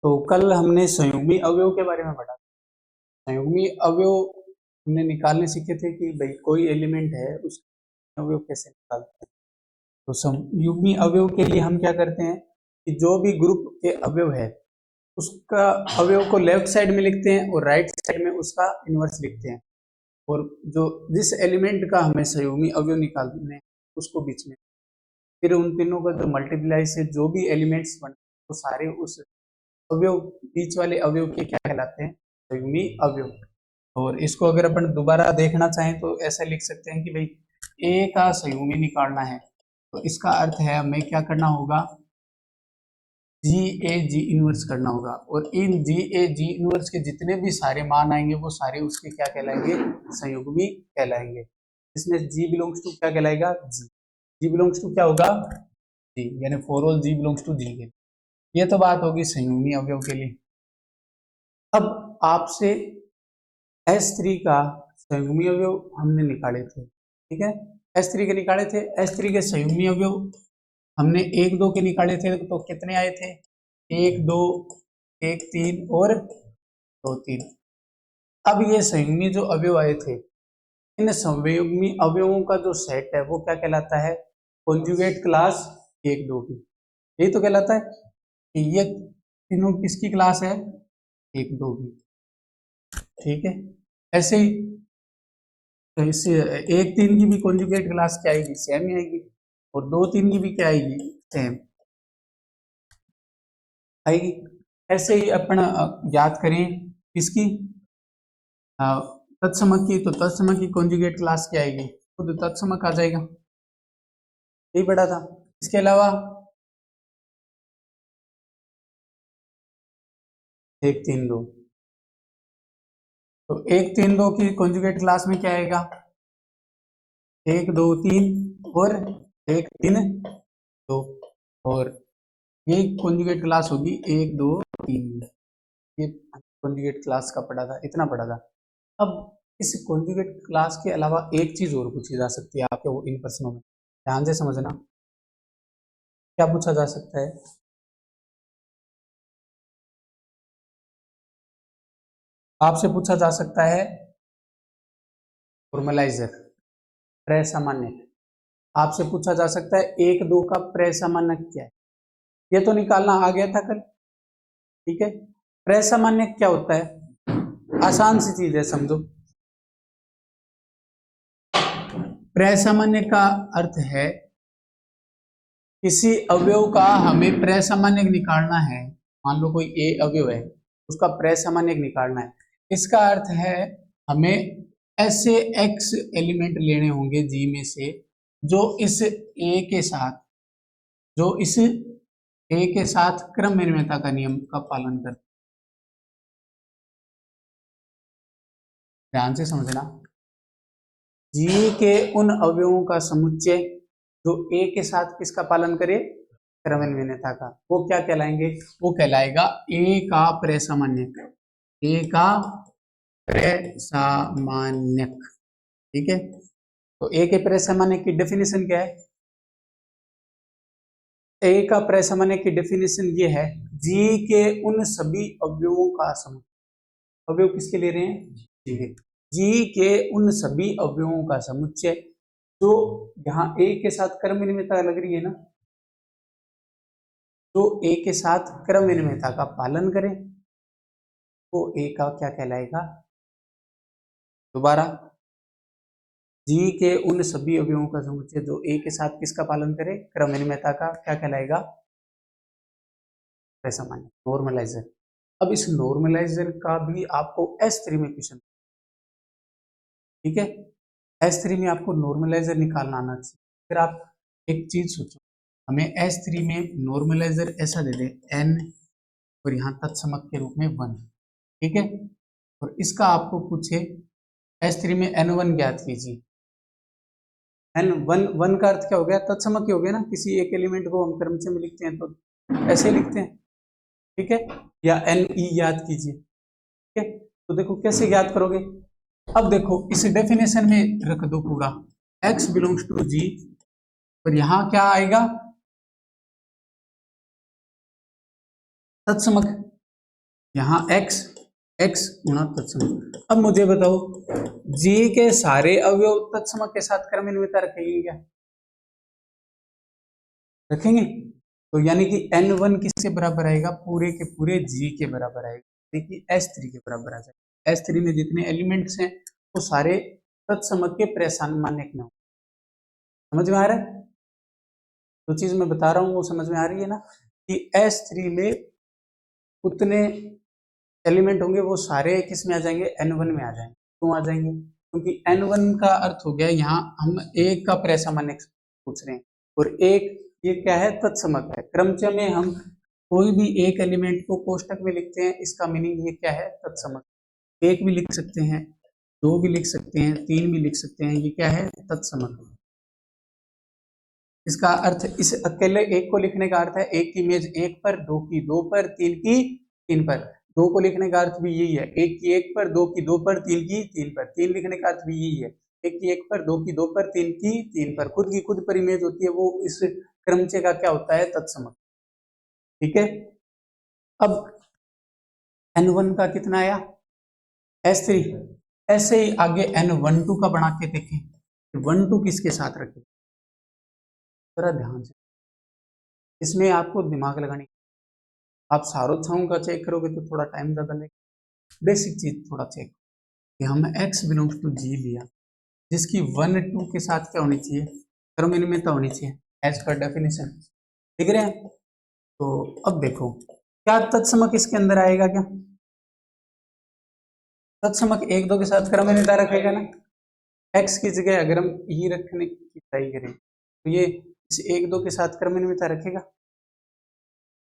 तो कल हमने संयुग्मी अवयव के बारे में पढ़ा। संयुग्मी अवयव हमने निकालने सीखे थे कि भाई कोई एलिमेंट है उसके अवयव कैसे निकालते हैं। तो संयुग्मी अवयव के लिए हम क्या करते हैं कि जो भी ग्रुप के अवयव है उसका अवयव को लेफ्ट साइड में लिखते हैं और राइट साइड में उसका इनवर्स लिखते हैं, और जो जिस एलिमेंट का हमें संयुग्मी अवयव निकालने हैं उसको बीच में, फिर उन तीनों का जो मल्टीप्लाई से जो भी एलिमेंट्स बने वो सारे उस अवयव बीच वाले अवयव के क्या कहलाते हैं, संयुग्मी अवयव। और इसको अगर अपन दोबारा देखना चाहें तो ऐसा लिख सकते हैं कि भाई ए का संयुग्मी निकालना है तो इसका अर्थ है हमें क्या करना होगा, जी ए जी इनवर्स करना होगा, और इन जी ए जी इनवर्स के जितने भी सारे मान आएंगे वो सारे उसके क्या कहलाएंगे, संयुग्मी कहलाएंगे। इसमें जी बिलोंग्स टू क्या कहलाएगा, जी बिलोंग्स टू क्या होगा, जी, यानी for all G belongs to G के। ये तो बात होगी संयुग्मी अवयव के लिए। अब आपसे S3 का संयुग्मी अवयव हमने निकाले थे, ठीक है, S3 के निकाले थे। S3 के संयुग्मी अवयव हमने 1 2 के निकाले थे तो कितने आए थे, 1 2 1 3 और 2 3। अब ये संयुग्मी जो अवयव आए थे इन संयुग्मी अवयवों का जो सेट है वो क्या कहलाता है, कॉन्जुगेट क्लास 1 2 की। यही तो कहलाता है कि ये तीनों किसकी क्लास है, 1 2 की, ठीक है। ऐसे ही तो इससे 1 3 की भी कॉन्जुगेट क्लास क्या आएगी, सेम ही आएगी, और 2 3 की भी क्या आएगी, सेम आएगी। ऐसे ही अपन याद करें इसकी तत्समक की, तो तत्समक की कॉन्जुगेट क्लास क्या आएगी, खुद तत्समक आ जाएगा, यही पढ़ा था। इसके अलावा 1 3 2, तो 1 3 2 की कॉन्जुगेट क्लास में क्या आएगा, 1 2 3 और 1 3 2, और ये कॉन्जुगेट क्लास होगी 1 2 3। ये कॉन्जुगेट क्लास का पढ़ा था, इतना पढ़ा था। अब इस कॉन्जुगेट क्लास के अलावा एक चीज और पूछी जा सकती है आपके इन प्रश्नों में, ध्यान से समझना। क्या पूछा जा सकता है, आपसे पूछा जा सकता है नॉर्मलाइजर, प्रसामान्य। आपसे पूछा जा सकता है 1 2 का प्रसामान्य क्या है, ये तो निकालना आ गया था कल, ठीक है। प्रसामान्य क्या होता है, आसान सी चीज है, समझो। प्रसामान्य का अर्थ है किसी अवयव का हमें प्रसामान्य निकालना है। मान लो कोई ए अवयव है उसका प्रसामान्य निकालना है, इसका अर्थ है हमें ऐसे एक्स एलिमेंट लेने होंगे जी में से जो इस ए के साथ, जो इस ए के साथ क्रम विनिमयता का नियम का पालन करते। ध्यान से समझना, जी के उन अवयवों का समुच्चय जो ए के साथ किसका पालन करे, क्रम विनिमयता का, वो क्या कहलाएंगे, वो कहलाएगा ए का प्रसामान्यक, ए का प्रसामान्यक, ठीक है। तो ए के प्रसामान्यक की डेफिनेशन क्या है, ए का प्रसामान्यक की डेफिनेशन ये है, जी के उन सभी अवयवों का समुच्चय, अवयव किसके ले रहे हैं, जी के, जी के उन सभी अवयवों का समुच्चय जो यहाँ ए के साथ क्रम विनिमयता लग रही है ना, तो ए के साथ क्रम विनिमयता का पालन करें तो ए का क्या कहलाएगा, दोबारा, जी के उन सभी अवयवों का समुच्चय जो ए के साथ किसका पालन करे, क्रम विनिमयता का, क्या कहलाएगा, प्रसामान्य, नॉर्मलाइजर। अब इस नॉर्मलाइजर का भी आपको S3 में क्वेश्चन, ठीक है, S3 में आपको नॉर्मलाइजर निकालना आना चाहिए। फिर आप एक चीज सोचो, हमें S3 में नॉर्मलाइजर ऐसा दे दे n और यहाँ तत्समक के रूप में 1, ठीक है, और इसका आपको पूछे S3 में n1 ज्ञात कीजिए। n1 1 का अर्थ क्या हो गया, तत्समक ही हो गया ना, किसी एक एलिमेंट को हम क्रमचय में लिखते हैं तो ऐसे ही लिखते हैं, ठीक है, या ne याद कीजिए, ठीक है। तो देखो कैसे ज्ञात करोगे, अब देखो इस डेफिनेशन में रख दो पूरा x बिलोंग्स टू g, और यहां क्या आएगा, तत्समक, यहाँ x x गुणा तत्समक। अब मुझे बताओ G के सारे अवयव तत्समक के साथ क्रमनिर्मिता रखेंगे क्या? रखेंगे। तो यानी कि n1 किसके बराबर आएगा? पूरे के पूरे G के बराबर आएगा, देखिए S3 के बराबर आ जाएगा। S3 में जितने एलिमेंट्स हैं वो सारे तत्समक के प्रसामान्यक में हो। समझ में आ रहा है? जो चीज मैं बता रहा हूँ वो समझ में आ रही है ना, कि S3 में उतने एलिमेंट होंगे वो सारे किस में आ जाएंगे? N1 में आ जाएंगे। क्यों आ जाएंगे? क्योंकि N1 का अर्थ हो गया, यहाँ हम एक का प्रसामान्यक पूछ रहे हैं, और एक ये क्या है? तत्समक है। क्रमचय में हम कोई भी एक एलिमेंट को कोष्टक में लिखते हैं, इसका मीनिंग ये क्या है? तत्समक। एक भी लिख सकते हैं, दो भी लिख सकते हैं, तीन भी लिख सकते हैं, ये क्या है? तत्समक। इसका अर्थ, इस अकेले एक को लिखने का अर्थ है एक की इमेज एक पर, दो की दो पर, तीन की तीन पर। दो को लिखने का अर्थ भी यही है, एक की एक पर, दो की दो पर, तीन की तीन पर। तीन लिखने का अर्थ भी यही है, एक की एक पर, दो की दो पर, तीन की तीन पर। खुद की खुद पर इमेज होती है, वो इस क्रमचय का क्या होता है? तत्समक। ठीक है। अब N1 का कितना आया? S3। ऐसे ही आगे N12 का बना के देखें, 12 किसके साथ रखें? जरा ध्यान से, इसमें आपको दिमाग लगाने, आप सारोत्साओं का चेक करोगे तो थोड़ा टाइम ज्यादा लगेगा। बेसिक चीज थोड़ा चेक, कि हमने x बिलोंग्स टू G लिया, जिसकी 1 2 के साथ क्या होनी चाहिए? क्रमनिर्मिता होनी चाहिए, एज पर डेफिनेशन। ठीक है। तो अब देखो, क्या तत्समक इसके अंदर आएगा क्या? तत्समक 1 2 के साथ क्रमनिर्मिता रखेगा ना। x की जगह अगर हम ई रखने की ट्राई करें तो ये इस 1 2 के साथ क्रमनिर्मिता रखेगा?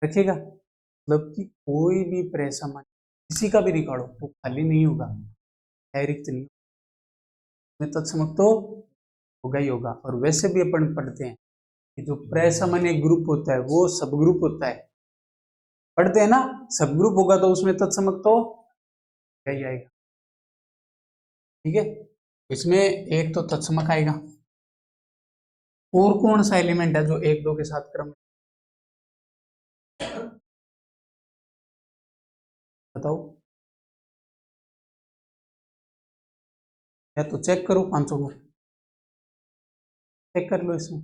रखेगा। मतलब कि कोई भी प्रसमक किसी का भी रिकॉर्ड हो वो खाली नहीं होगा, रिक्त नहीं में तत्समक तो होगा ही होगा। और वैसे भी अपन पढ़ते हैं कि जो प्रसामान्य ग्रुप होता है वो सब ग्रुप होता है, पढ़ते हैं ना, सब ग्रुप होगा तो उसमें तत्समक तो यही आएगा। ठीक है, इसमें एक तो तत्समक आएगा, और कौन सा एलिमेंट है जो 1 2 के साथ क्रम? बताओ, या तो चेक करो 500 को, चेक कर लो, इसमें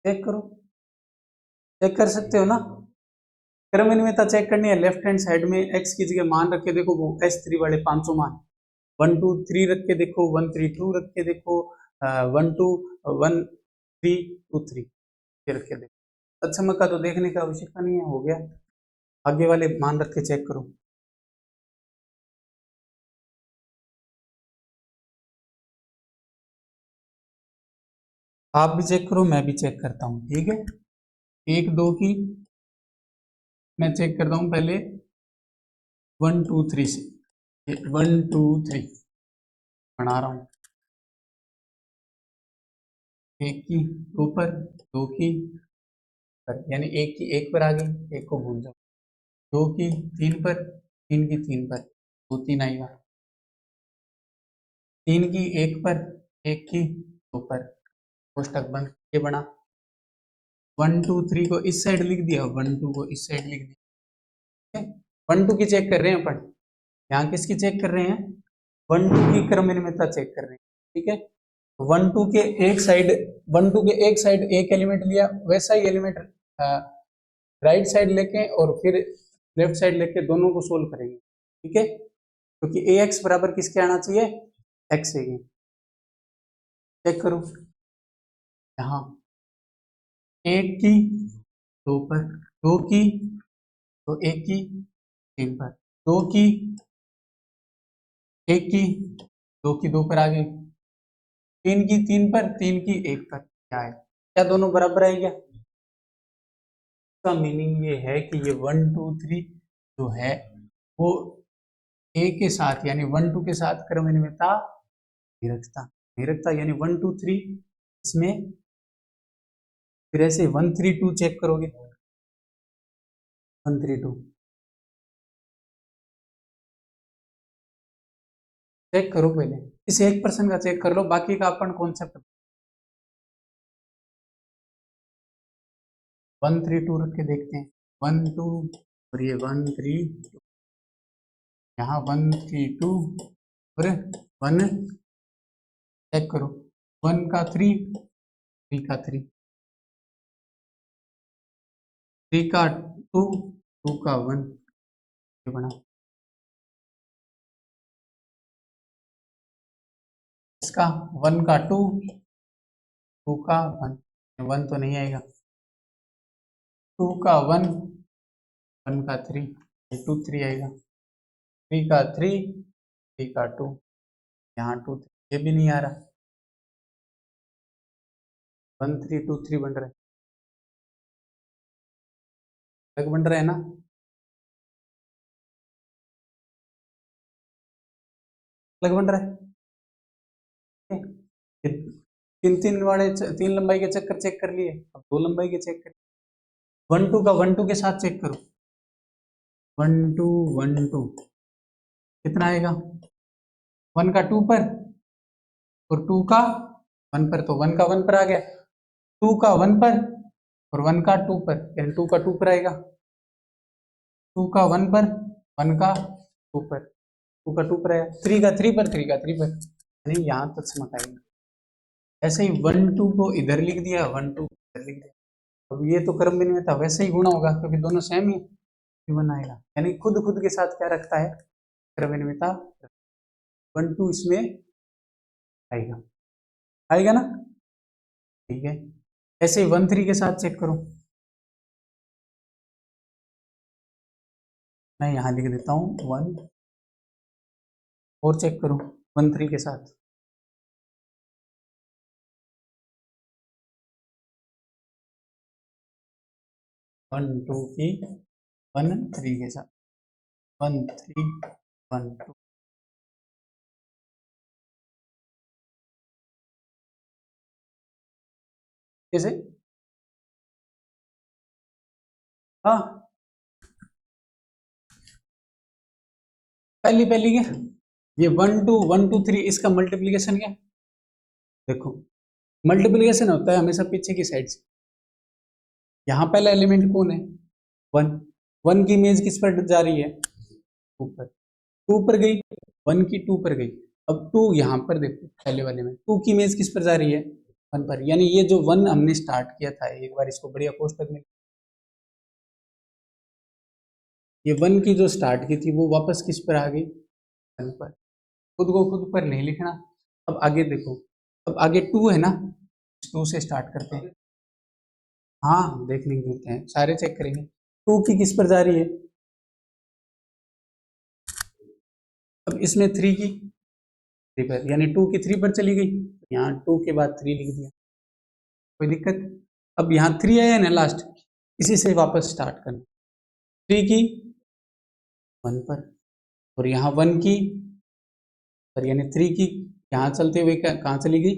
चेक करो, चेक कर सकते हो ना। क्रमनिर्मिता चेक करनी है, लेफ्ट हैंड साइड में x की जगह मान रख के देखो, वो S3 वाले 500 मान, 1 2 3 रख के देखो, 1 3 2 रख के देखो, 1 2 1 3 2 3 ये रख के देखो। तत्समक का तो देखने का आवश्यकता नहीं है, हो गया। आगे वाले मान रख के चेक करो। आप भी चेक करो, मैं भी चेक करता हूँ। ठीक है, 1 2 की मैं चेक करता हूँ पहले 1 2 3 से। 1 2 3 बना रहा हूँ, एक की दो पर, दो की पर, यानी एक की एक पर आ गई, एक को भूल जाओ। दो की तीन पर, तीन की तीन पर, दो तीन आएगा। तीन की एक पर, एक की दो पर, कोष्टक बंद, ये बना। 1 2 3 को इस साइड लिख दिया, 1 2 को इस साइड लिख दिया। 1 2 की चेक कर रहे हैं अपन, यहाँ किसकी चेक कर रहे हैं? 1 2 की क्रमनिर्मिता चेक कर रहे हैं। ठीक है, 1 2 के एक साइड, 1 2 के एक साइड एक एलिमेंट लिया, वैसा ही एलिमेंट राइट साइड लेके और फिर लेफ्ट साइड लेके दोनों को सोल्व करेंगे। ठीक है, क्योंकि ए एक्स बराबर किसके आना चाहिए? एक्स है। चेक करो, यहाँ एक की दो पर, दो की तो एक की तीन पर, दो की एक की दो की दो पर आ गई, तीन की तीन पर, तीन की एक पर, क्या है? क्या दोनों बराबर है क्या? इसका मीनिंग ये है कि ये 1 2 3 जो है वो ए के साथ यानी 1 2 के साथ क्रमनिर्मिता नहीं रखता, नहीं रखता, यानी 1 2 3 इसमें। फिर ऐसे 1 3 2 चेक करोगे, 1 3 2 चेक करो, पहले इस एक पर्सन का चेक कर लो, बाकी का अपन कॉन्सेप्ट। 1 3 2 रख के देखते हैं, 1 2 और ये 1 3 2, यहाँ 1 3 2 और 1, चेक करो 1 का 3, 3 का 3, 3 का 2, 2 का 1, ये बना। इसका 1 का 2, 2 का 1, 1 तो नहीं आएगा, 2 का 1, 1 का 3, 2 3 आएगा, 3 का 3, 3 का 2, यहाँ 2 3, ये भी नहीं आ रहा, 1 3 2 3 बन रहा है, अलग बन रहा है ना, अलग बन रहा है। तीन तीन वाले 3 लंबाई के चक्कर चेक कर लिए, अब 2 लंबाई के चेक कर, 1 2 का 1 2 के साथ चेक करो, 1 2 1 2 कितना आएगा, 1 का 2 पर और 2 का 1 पर, तो 1 का 1 पर आ गया, 2 का 1 पर और 1 का 2 पर, यानी 2 का 2 पर आएगा, 2 का 1 पर, 1 का 2 पर, 2 का 2 पर आया, 3 का 3 पर, 3 का 3 पर, यानी यहाँ तक समझ आएगा। ऐसे ही 1 2 को इधर लिख दिया, 1 2 इधर लिख दिया, अब ये तो क्रम बिन में था, वैसे ही गुणा होगा क्योंकि दोनों सेम ही, 1 आएगा, यानी खुद खुद के साथ क्या रखता है, क्रमनियमितता, 1 2 इसमें आएगा, आएगा ना, ठीक है। ऐसे ही 1 3 के साथ चेक करो, मैं यहाँ लिख देता हूँ 1, और चेक करो 1 3 के साथ, 1 2 की 1 3 के साथ, 1 3 1 2, कैसे, हाँ पहली पहली क्या, ये 1 2 1 2 3 इसका मल्टीप्लीकेशन क्या, देखो मल्टीप्लीकेशन होता है हमेशा पीछे की साइड से, यहाँ पहला एलिमेंट कौन है, 1, 1 की इमेज किस पर जा रही है, ऊपर, 2 पर गई, 1 की 2 पर गई, अब 2 यहाँ पर देखो पहले वाले में 2 की इमेज किस पर जा रही है, 1 पर, यानी ये जो 1 हमने स्टार्ट किया था, एक बार इसको बढ़िया कोष्टक में, ये 1 की जो स्टार्ट की थी वो वापस किस पर आ गई, 1 पर, खुद को खुद पर नहीं लिखना। अब आगे देखो, अब आगे 2 है ना, 2 से स्टार्ट करते हैं, हाँ देख लेंगे हैं सारे चेक करेंगे, 2 की किस पर जा रही है, अब इसमें 3 की 3 पर, यानी 2 की 3 पर चली गई, यहाँ 2 के बाद 3 लिख दिया, कोई दिक्कत, अब यहाँ 3 आया ना लास्ट, इसी से वापस स्टार्ट करना, 3 की 1 पर और यहाँ 1 की पर, यानी 3 की यहाँ चलते हुए कहाँ चली गई,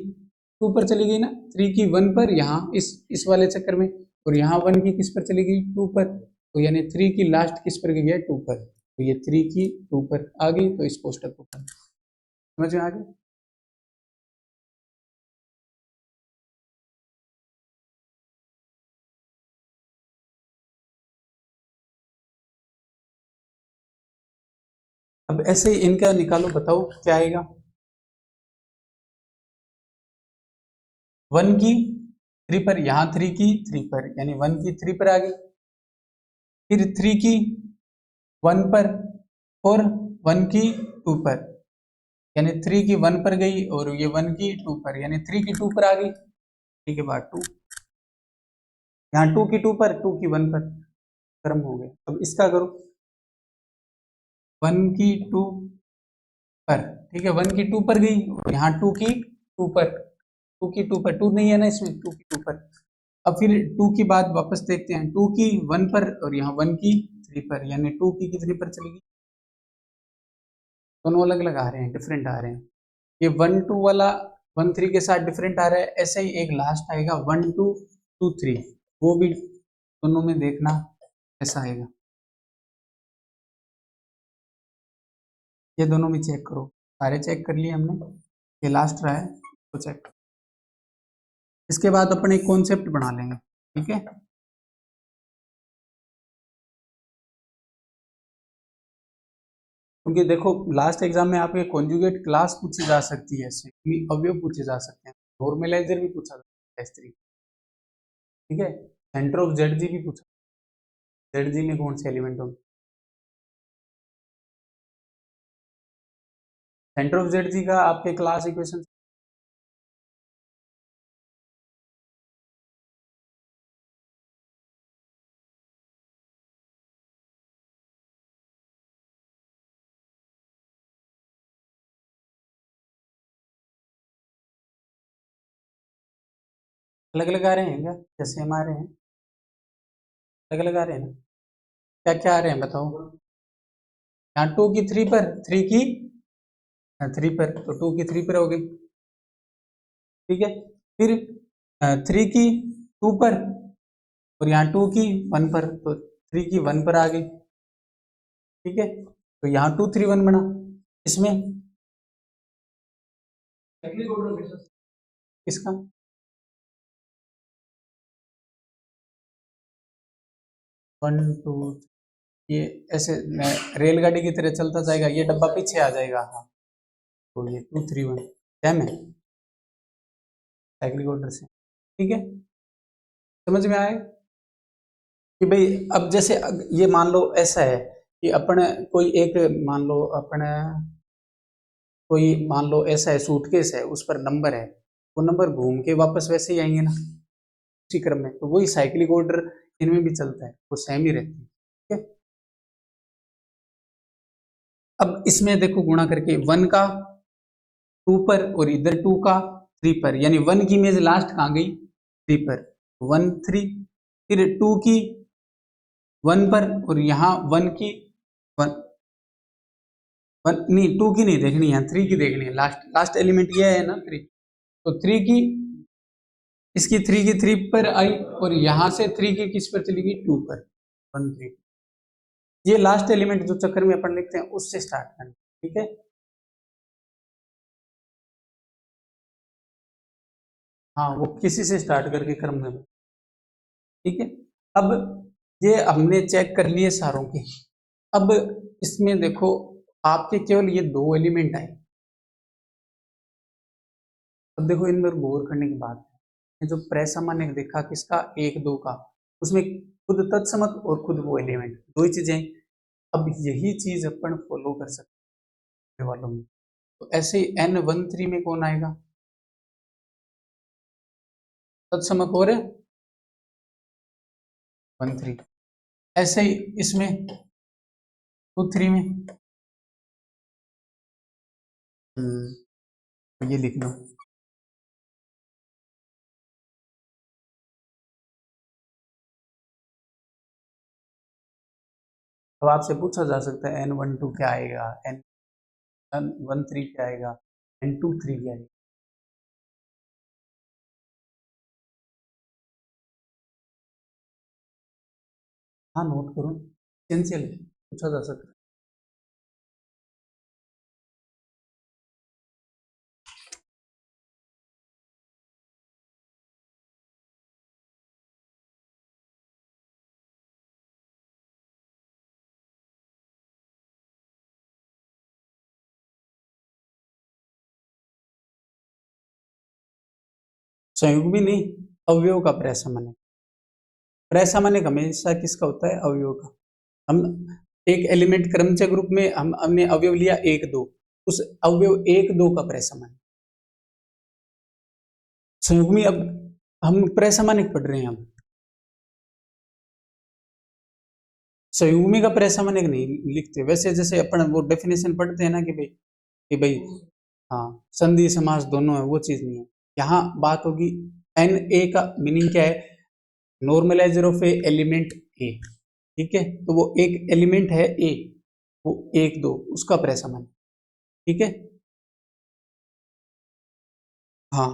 2 पर चली गई ना, 3 की 1 पर यहाँ इस वाले चक्कर में, और यहाँ 1 की किस पर चली गई, 2 पर, तो यानी 3 की लास्ट किस पर गई है, 2 पर, तो ये 3 की 2 पर आ गई, तो इस कोष्टक को करना, समझ में आ गया। अब ऐसे ही इनका निकालो, बताओ क्या आएगा, 1 की 3 पर, यहाँ 3 की 3 पर, यानी 1 की 3 पर आ गई, फिर 3 की 1 पर और 1 की 2 पर, यानी 3 की 1 पर गई और ये 1 की 2 पर, यानी 3 की 2 पर आ गई, 3 के बाद 2, यहाँ 2 की 2 पर, 2 की 1 पर, क्रम हो गया। अब इसका करो 1 की 2 पर, ठीक है 1 की 2 पर गई और यहाँ 2 की 2 पर, 2 की 2 पर, 2 नहीं है ना इसमें, 2 की 2 पर, अब फिर 2 की बात वापस देखते हैं, 2 की 1 पर और यहाँ 1 की 3 पर, यानी 2 की कितनी पर चलेगी, दोनों अलग अलग आ रहे हैं, डिफरेंट आ रहे हैं, ये 1 2 वाला 1 3 के साथ डिफरेंट आ रहा है, ऐसे ही एक लास्ट आएगा 1 2 2 3, वो भी दोनों में देखना ऐसा आएगा, ये दोनों में चेक करो, सारे चेक कर लिए हमने, ये लास्ट रहा है तो चेक, इसके बाद अपन एक कॉन्सेप्ट बना लेंगे, ठीक है। क्योंकि देखो लास्ट एग्जाम में आपके कॉन्जुगेट क्लास पूछी जा सकती है, संयुग्मी अवयव पूछे जा सकते हैं, नॉर्मलाइजर भी पूछा जा सकता है, S3, ठीक है। सेंटर ऑफ जेड भी पूछा, जेड में कौन से एलिमेंट होंगे, सेंटर ऑफ जेड का आपके क्लास इक्वेशन अलग अलग आ रहे हैं क्या, जैसे हम आ रहे हैं अलग अलग आ रहे हैं ना, क्या क्या आ रहे हैं बताओ। यहाँ 2 की 3 पर, 3 की 3 पर, तो 2 की 3 पर हो गई, ठीक है। फिर 3 की 2 पर, और यहाँ 2 की 1 पर, तो 3 की 1 पर आ गई, ठीक है। तो यहाँ 2 3 1 बना, इसमें किसका, 1 2, ये ऐसे रेलगाड़ी की तरह चलता जाएगा, ये डब्बा पीछे आ जाएगा, हाँ। तो ये 2 3 1 टाइम है साइक्लिक ऑर्डर से, ठीक है। समझ में आए कि भाई अब जैसे ये मान लो ऐसा है कि अपन कोई एक, मान लो अपन कोई, मान लो ऐसा है सूटकेस है, उस पर नंबर है, वो नंबर घूम के वापस वैसे ही आएंगे ना उसी क्रम में, तो वही साइक्लिक ऑर्डर इनमें भी चलता है, वो सेम ही रहती है, ठीक है। अब इसमें देखो गुणा करके 1 का 2 पर, और इधर 2 का 3 पर, यानी 1 की इमेज लास्ट कहाँ गई, 3 पर, 1 3, फिर 2 की 1 पर, और यहाँ 1 की 1 1 नहीं, 2 की नहीं देखनी है, 3 की देखनी है, लास्ट लास्ट एलिमेंट ये है ना 3, तो 3 की, इसकी 3 की 3 पर आई, और यहां से 3 की किस पर चली गई, 2 पर, 1 3, ये लास्ट एलिमेंट जो चक्कर में अपन लिखते हैं उससे स्टार्ट करना, ठीक है। हाँ, वो किसी से स्टार्ट करके क्रम में, ठीक है। अब ये हमने चेक कर लिए सारों के, अब इसमें देखो आपके केवल ये 2 एलिमेंट आए, अब देखो इनमें गौर करने की बात है, ये जो प्रसामान्य देखा किसका, 1 2 का, उसमें खुद तत्समक और खुद वो एलिमेंट, दो ही चीजें। अब यही चीज अपन फॉलो कर सकते हैं वालों में, तो ऐसे ही N13 में कौन आएगा, तत्समक और 13, ऐसे ही इसमें 2 3 में, तो ये लिख लो। अब आपसे पूछा जा सकता है N12 क्या आएगा, N13 क्या आएगा, N23 क्या आएगा, हाँ नोट करो, एसेंशियल है, पूछा जा सकता है। संयुग्मी नहीं, अवयव का प्रसामान्य, प्रसामान्य हमेशा किसका होता है, अवयव का। हम एक एलिमेंट क्रमचय ग्रुप में हम हमने अवयव लिया 1 2, उस अवयव 1 2 का प्रसामान्य, संयुग्मी अब हम प्रसामान्य पढ़ रहे हैं, अब संयुग्मी का प्रसामान्य नहीं लिखते, वैसे जैसे अपन वो डेफिनेशन पढ़ते हैं ना कि भाई हाँ संधि समास दोनों है, वो चीज नहीं है। यहाँ बात होगी एन ए का मीनिंग क्या है, नॉर्मलाइजर ऑफ ए एलिमेंट ए, ठीक है। तो वो एक एलिमेंट है ए, वो 1 2 उसका प्रसामान्य, ठीक है। हाँ,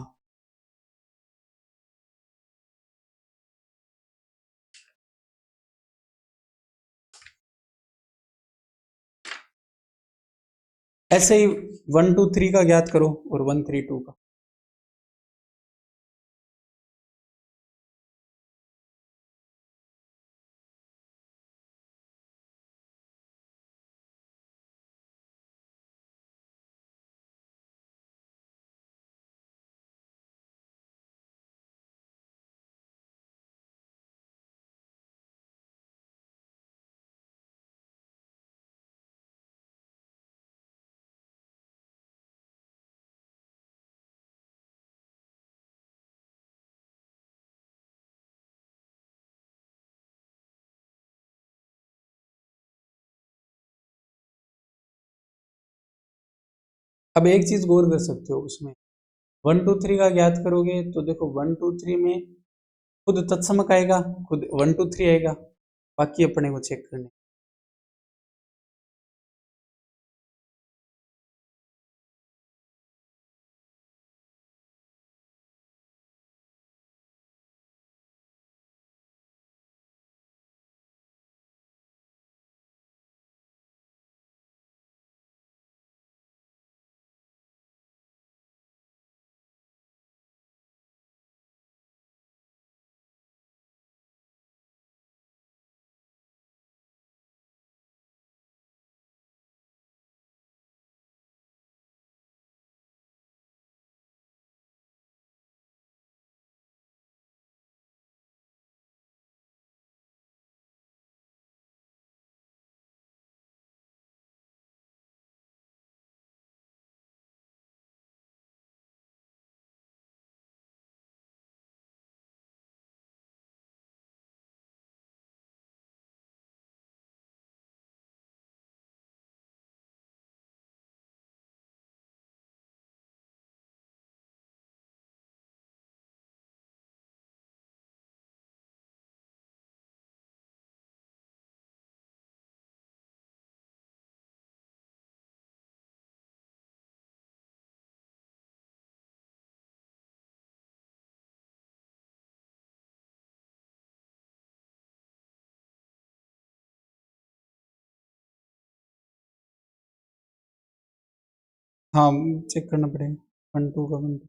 ऐसे ही 1 2 3 का ज्ञात करो और 1 3 2 का। अब एक चीज गौर कर सकते हो उसमें, 1 2 3 का ज्ञात करोगे तो देखो 1 2 3 में खुद तत्समक आएगा, खुद 1 2 3 आएगा, बाकी अपने को चेक करने। हाँ, चेक करना पड़ेगा 1 2 का 1 2।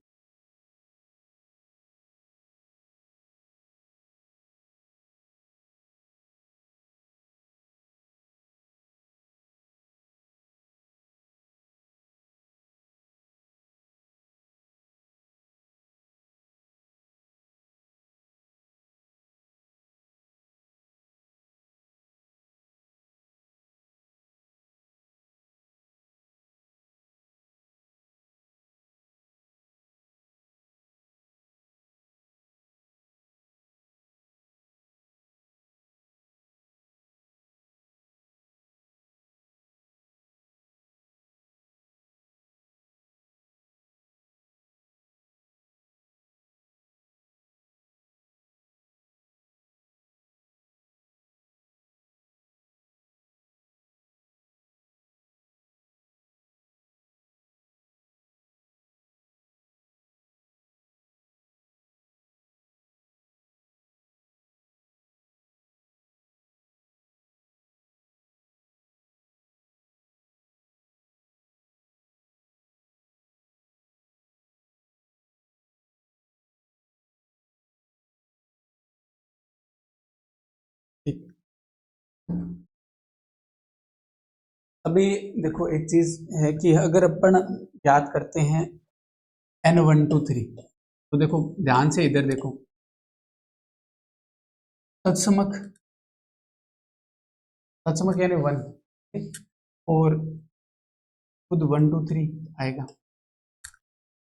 ठीक। अभी देखो एक चीज है कि अगर अपन याद करते हैं N 1 2 3, तो देखो ध्यान से इधर देखो, तत्समक, तत्समक यानी 1, और खुद 1 2 3 आएगा।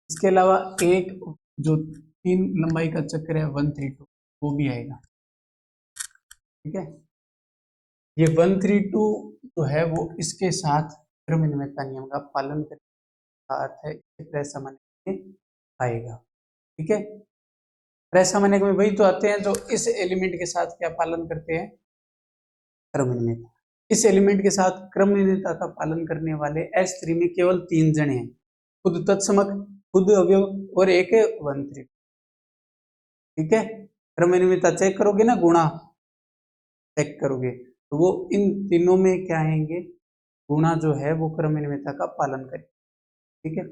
इसके अलावा एक जो 3 लंबाई का चक्र है 1 3 2, वो भी आएगा। ठीक है, ये 1 3 2 जो है वो इसके साथ क्रमनियमितता नियम का पालन करने का अर्थ है, इसके प्रसामान्य में आएगा। ठीक है, प्रसामान्य में वही तो आते हैं जो इस एलिमेंट के साथ क्या पालन करते हैं, क्रमनियमितता। इस एलिमेंट के साथ क्रमनियमितता का पालन करने वाले S3 में केवल 3 जने हैं, खुद तत्समक, खुद अवयव और एक 1 3। ठीक है, क्रमनियमितता चेक करोगे ना, गुणा चेक करोगे तो वो इन तीनों में क्या आएंगे, गुणा जो है वो क्रमनियमितता का पालन करें। ठीक है,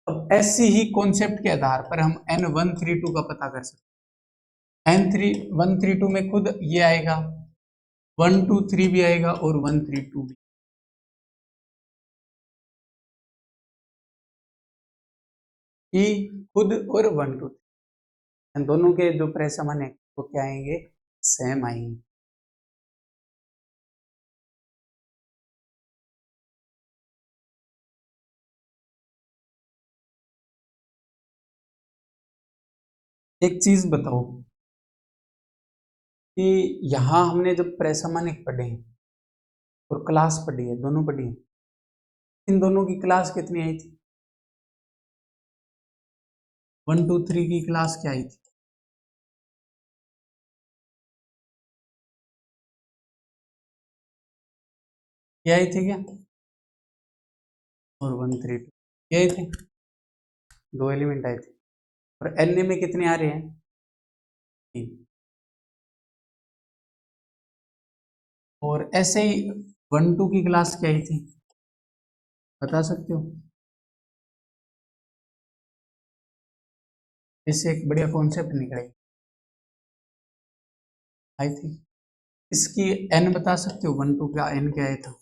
अब ऐसी ही कॉन्सेप्ट के आधार पर हम N 1 3 2 का पता कर सकते हैं। N 1 3 2 में खुद ये आएगा, 1 2 3 भी आएगा और 1 3 2 भी। ई खुद और 1 2 इन दोनों के जो प्रसमान है वो क्या आएंगे, सेम आएंगे। एक चीज बताओ कि यहाँ हमने जब प्रसामानिक पढ़े हैं और क्लास पढ़ी है, दोनों पढ़ी है, इन दोनों की क्लास कितनी आई थी, 1 2 3 की क्लास क्या आई थी? क्या आई थी क्या? और 1 3 2 क्या आई थी? दो एलिमेंट आए थे। और एन में कितने आ रहे हैं? 3। और ऐसे ही 1 2 की क्लास क्या आई थी, बता सकते हो? इससे एक बढ़िया कॉन्सेप्ट निकलेगा आई थी। इसकी एन बता सकते हो? 1 2 का एन क्या आया था?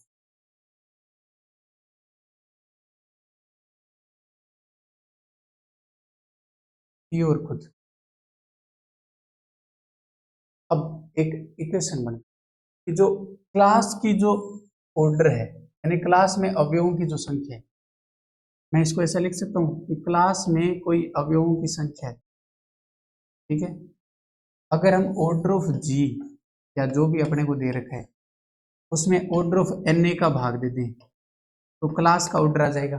ये और खुद। अब एक इक्वेशन बन कि जो क्लास की जो ऑर्डर है, यानी क्लास में अवयवों की जो संख्या है, मैं इसको ऐसा लिख सकता हूँ कि क्लास में कोई अवयवों की संख्या है, ठीक है। अगर हम ऑर्डर ऑफ जी या जो भी अपने को दे रखा है उसमें ऑर्डर ऑफ एन ए का भाग दे दें तो क्लास का ऑर्डर आ जाएगा।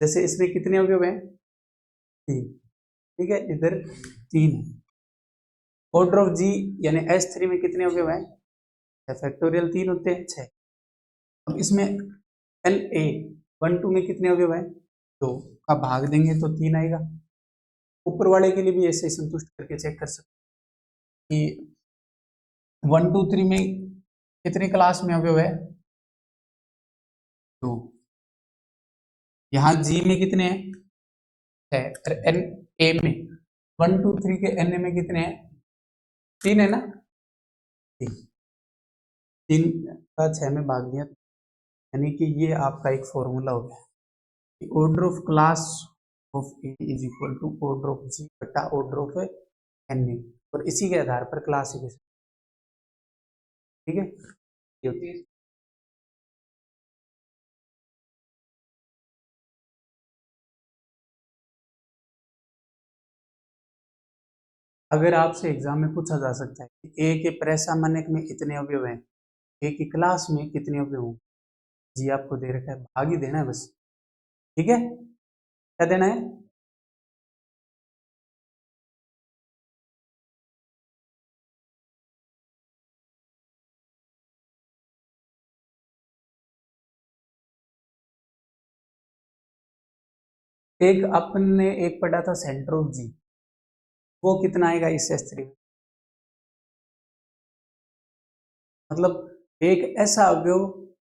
जैसे इसमें कितने अवयव हैं? 3, ठीक है, इधर 3 है। ऑर्डर ऑफ जी यानी S3 में कितने अवयव हैं? फैक्टोरियल 3 होते हैं, 6। अब इसमें एल ए 1 2 में कितने अवयव हैं? 2 का भाग देंगे तो 3 आएगा। ऊपर वाले के लिए भी ऐसे संतुष्ट करके चेक कर सकते कि 1 2 3 में कितने क्लास में अवयव है? 2। यहाँ जी में कितने हैं? है। और एन ए में 1 2 3 के एन ए में कितने हैं? 3 है ना? 3। 3 का 6 में भाग दिया, यानी कि ये आपका एक फॉर्मूला हो गया। Order of class of A is equal to order of G बटा ऑर्डर ऑफ एन ए, और इसी के आधार पर क्लासिफिकेशन, ठीक है। अगर आपसे एग्जाम में पूछा जा सकता है कि ए के प्रसामान्यक में कितने अवयव हैं, ए की क्लास में कितने अवयव हों, जी आपको दे रखा है, भाग ही देना है बस, ठीक है। क्या देना है? एक अपने एक पढ़ा था सेंटर ऑफ जी, वो कितना आएगा इस S3 में? मतलब एक ऐसा अवयव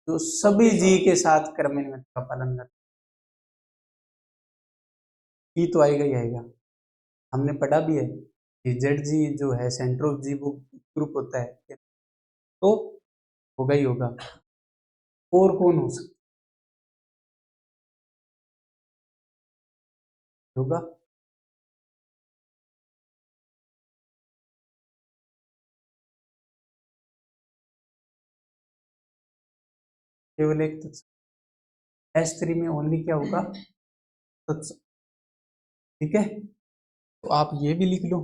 जो सभी जी के साथ क्रमिक का पालन करता है, ई तो आएगा ही आएगा। हमने पढ़ा भी है कि जेड जी जो है सेंटर ऑफ जी वो ग्रुप होता है, तो होगा ही होगा। और कौन हो सकता होगा? केवल एक S3 में ओनली क्या होगा? तत्सम, ठीक है। तो आप ये भी लिख लो,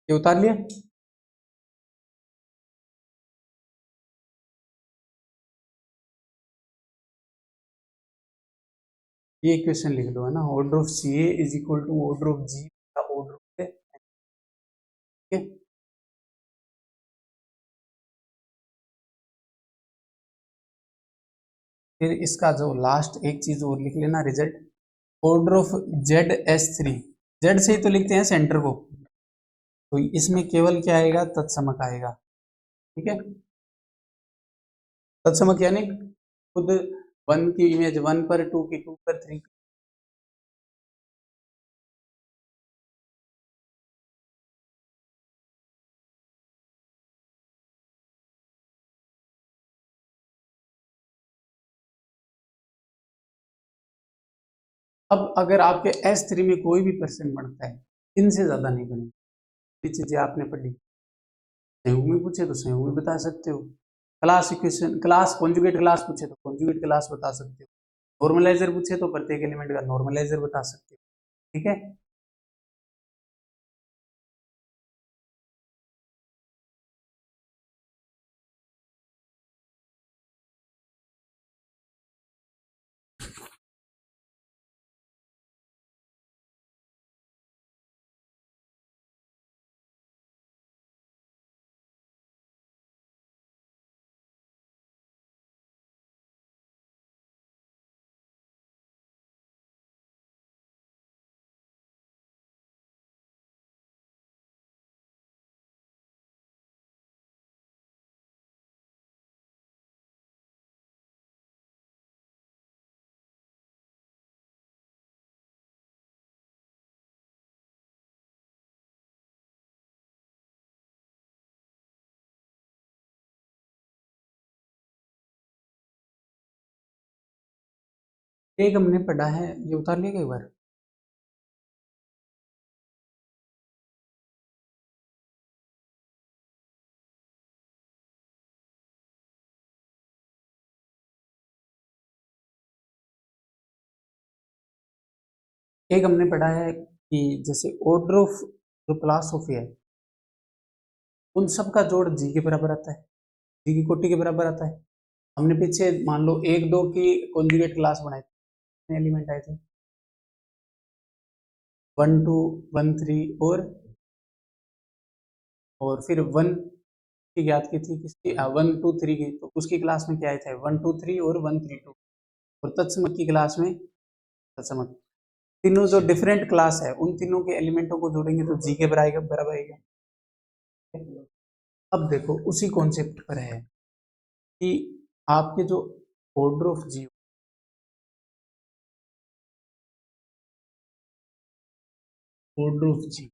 ये उतार लिया। ये इक्वेशन लिख लो, है ना, order of C A is equal to order of G का ऑर्डर ऑफ ए, ठीक है। फिर इसका जो लास्ट एक चीज और लिख लेना, result order of ZS3, Z से ही तो लिखते हैं सेंटर को, तो इसमें केवल क्या आएगा? तत्समक आएगा, ठीक है। तत्समक यानी खुद 1 की इमेज 1 पर, 2 की 2 पर, 3। अब अगर आपके S3 में कोई भी परसेंट बनता है, इनसे ज्यादा नहीं बनेगी। ये चीजें आपने पढ़ी, संयोग में पूछे तो संयोग में बता सकते हो, class equation class conjugate class पूछे तो कॉन्जुगेट क्लास बता सकते हो, नॉर्मलाइजर पूछे तो प्रत्येक एलिमेंट का नॉर्मलाइजर बता सकते हो, ठीक है। एक हमने पढ़ा है, ये उतार लिया एक बार। एक हमने पढ़ा है कि जैसे ऑर्डर ऑफ जो क्लास ऑफ है उन सब का जोड़ जी के बराबर आता है, जी की कोटि के बराबर आता है। हमने पीछे मान लो 1 2 की कॉन्जुगेट क्लास बनाई थी, कितने एलिमेंट आए थे? 1 2 1 3 और फिर 1 की ज्ञात की थी किसकी, 1 2 3 की, तो उसकी क्लास में क्या आए थे? 1 2 3 और 1 3 2। और तत्समक की क्लास में तत्समक, तीनों जो डिफरेंट क्लास है उन तीनों के एलिमेंटों को जोड़ेंगे तो जी के बराबर आएगा। अब देखो उसी कॉन्सेप्ट पर है कि आपके जो order of G, order of G,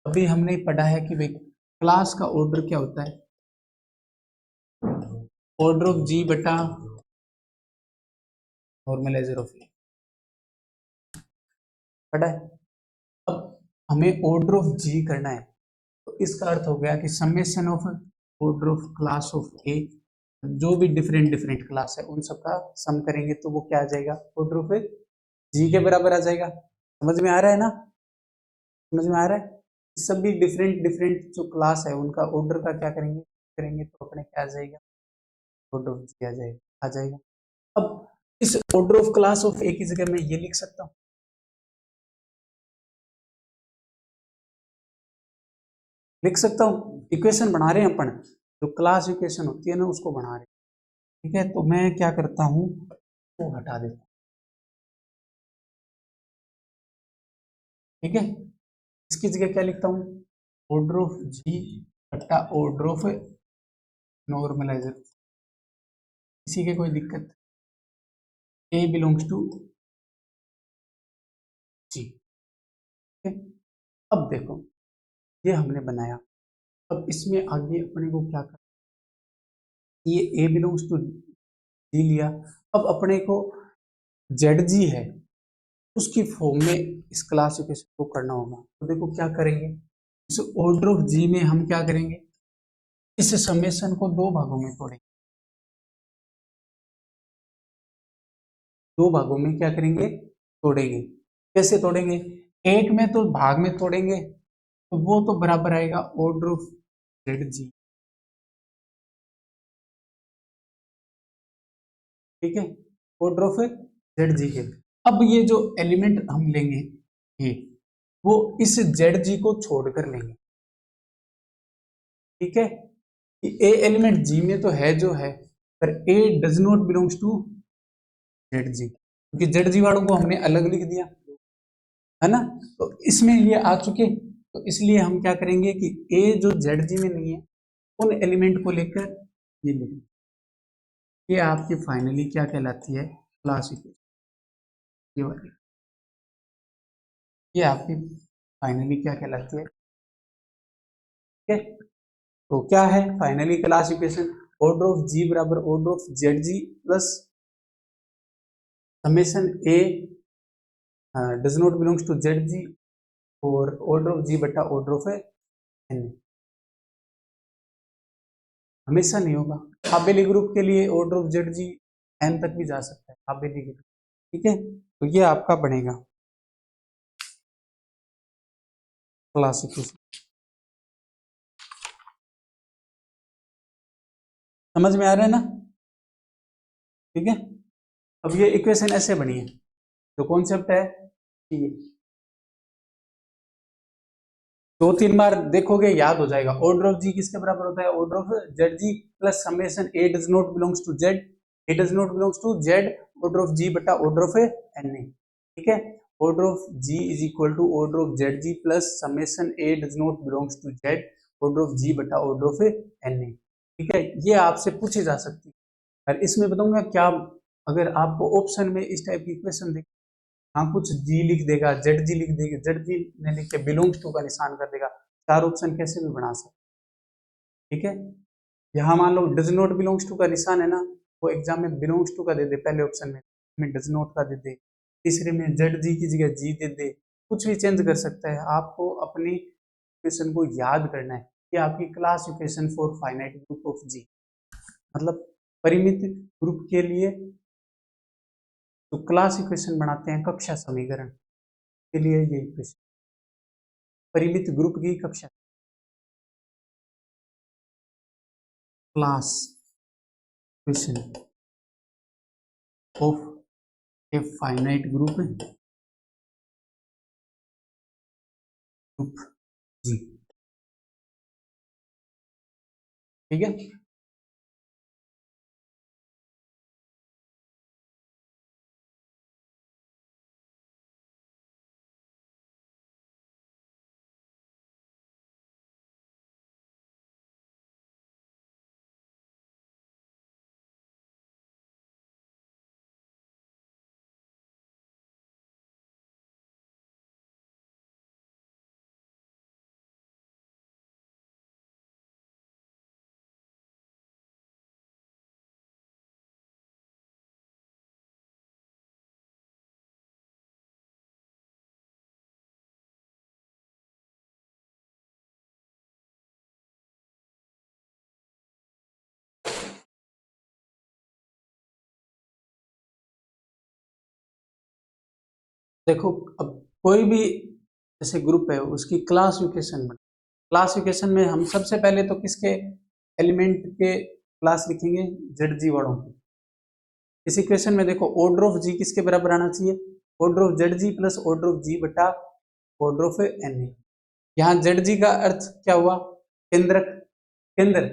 अभी हमने पढ़ा है कि भाई क्लास का ऑर्डर क्या होता है? ऑर्डर ऑफ जी बटा नॉर्मलाइजर ऑफ ए, पढ़ा है। अब हमें ऑर्डर ऑफ जी करना है, तो इसका अर्थ हो गया कि summation of order of class of A, जो भी डिफरेंट डिफरेंट क्लास है उन सबका सम करेंगे तो वो क्या आ जाएगा? ऑर्डर ऑफ जी के बराबर आ जाएगा। समझ में आ रहा है ना? समझ में आ रहा है? सभी डिफरेंट डिफरेंट जो क्लास है उनका ऑर्डर का क्या करेंगे करेंगे तो अपने क्या आ जाएगा? ऑर्डर ऑफ जी आ जाएगा। अब इस ऑर्डर ऑफ क्लास ऑफ ए की जगह मैं ये लिख सकता हूँ, लिख सकता हूँ। इक्वेशन बना रहे हैं अपन, जो क्लास इक्वेशन होती है ना उसको बना रहे हैं। ठीक है, तो मैं क्या करता हूँ, वो हटा देता हूँ। ठीक है, इसकी जगह क्या लिखता हूँ? ऑर्डर ऑफ जी बटा ऑर्डर ऑफ नॉर्मलाइजर। किसी के कोई दिक्कत? ए बिलोंग्स टू जी। ठीक है, अब देखो ये हमने बनाया, अब इसमें आगे अपने को क्या करना, ये ए बिलोंग्स टू जी लिया। अब अपने को जेड जी है उसकी फॉर्म में इस क्लासिफिकेशन को करना होगा। तो देखो क्या करेंगे, इस ऑर्डर ऑफ जी में हम क्या करेंगे, इस समेशन को दो भागों में तोड़ेंगे। दो भागों में क्या करेंगे? तोड़ेंगे। कैसे तोड़ेंगे? एक में तो भाग में तोड़ेंगे तो वो तो बराबर आएगा ऑर्डर ऑफ जेड जी। ठीक है, ऑर्डर ऑफ जेड जी के। अब ये जो एलिमेंट हम लेंगे ये, वो इस जेड जी को छोड़कर लेंगे। ठीक है, ए एलिमेंट जी में तो है जो है, पर A does not belongs to Z G, क्योंकि जेड जी वालों को हमने अलग लिख दिया है ना। तो इसमें ये आ चुके, तो इसलिए हम क्या करेंगे कि ए जो जेड जी में नहीं है उन एलिमेंट को लेकर ये लिखें। ये आपकी फाइनली क्या कहलाती है? Class equation. ये वाली, ये आपकी फाइनली क्या कहलाती है? ठीक है, तो क्या है finally class equation? Order of G बराबर order of Z G plus summation A does not belongs to Z G और ऑर्डर ऑफ जी बटा ऑर्डर ऑफ एन। हमेशा नहीं होगा, आबेली ग्रुप के लिए order of Z G N तक भी जा सकता है आबेली ग्रुप। ठीक है, तो ये आपका बनेगा क्लासिफिकेशन। समझ में आ रहा है ना? ठीक है, अब ये इक्वेशन ऐसे बनी है, जो कॉन्सेप्ट है कि दो तीन बार देखोगे याद हो जाएगा। ऑर्डर ऑफ जी किसके बराबर होता है? Order of Z G plus summation A does not belongs to Z, A does not belongs to Z order of G बटा ऑर्डर ऑफ एन ए। ठीक है, order of G is equal to order of Z G plus summation A does not belongs to Z order of G बटा order of N A. ठीक है, ये आपसे पूछी जा सकती है। और इसमें बताऊंगा क्या, अगर आपको ऑप्शन में इस टाइप की इक्वेशन देख, हाँ कुछ जी लिख देगा, जेड जी लिख देगा, जेड जी ने लिख के बिलोंग्स टू का निशान कर देगा, चार ऑप्शन कैसे भी बना सकते। ठीक है, यहाँ मान लो डज नॉट बिलोंग्स टू का निशान है ना, वो एग्जाम में बिलोंग्स टू का दे दे पहले ऑप्शन में, में डज नॉट का दे दे, तीसरे में जेड जी की जगह जी दे दे, कुछ भी चेंज कर सकता है। आपको अपनी इक्वेशन को याद करना है कि आपकी class equation for finite group of G, मतलब परिमित ग्रुप के लिए तो क्लास इक्वेशन बनाते हैं कक्षा समीकरण के लिए, ये इक्वेशन परिमित ग्रुप की कक्षा class equation of a finite group G, ठीक है। देखो, अब कोई भी जैसे ग्रुप है उसकी क्लासिफिकेशन में, क्लासिफिकेशन में हम सबसे पहले तो किसके एलिमेंट के क्लास लिखेंगे, जेड जी वालों की। इस इक्वेशन में देखो ऑर्डर ऑफ जी किसके बराबर आना चाहिए, order of Z G plus order of G बटा ऑर्डर ऑफ एन ए। यहाँ जेड जी का अर्थ क्या हुआ, केंद्रक, केंद्र,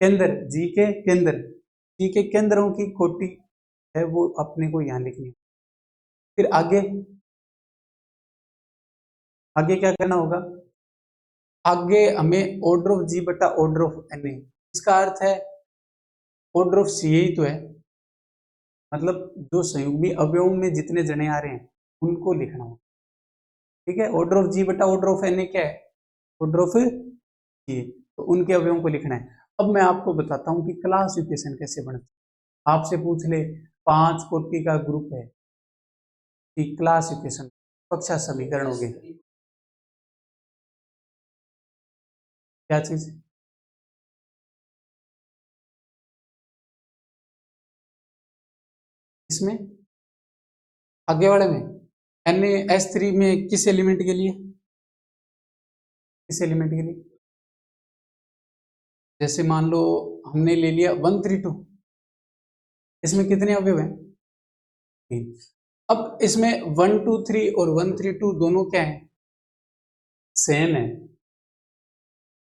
केंद्र जी के केंद्र, जी के केंद्रों की कोटि है वो अपने को यहाँ लिखनी है। फिर आगे आगे क्या करना होगा, आगे हमें ऑर्डर ऑफ जी बटा ऑर्डर ऑफ एन ए, इसका अर्थ है ऑर्डर ऑफ सी ही तो है, मतलब जो संयुग्मी अवयवों में जितने जने आ रहे हैं उनको लिखना होगा, ठीक है। ऑर्डर ऑफ जी बटा ऑर्डर ऑफ एन ए क्या है, ऑर्डर ऑफ जी, तो उनके अवयवों को लिखना है। अब मैं आपको बताता हूँ कि क्लासिफिकेशन कैसे बनती है। आपसे पूछ ले 5 कोटि का ग्रुप है कि क्लासिफिकेशन कक्षा समीकरण हो गए, क्या चीज, इसमें आगे वाले में Na S3 में किस एलिमेंट के लिए, किस एलिमेंट के लिए, जैसे मान लो हमने ले लिया 132, इसमें कितने अवयव हैं, 3। अब इसमें 123 और 132 दोनों क्या है, सेम है,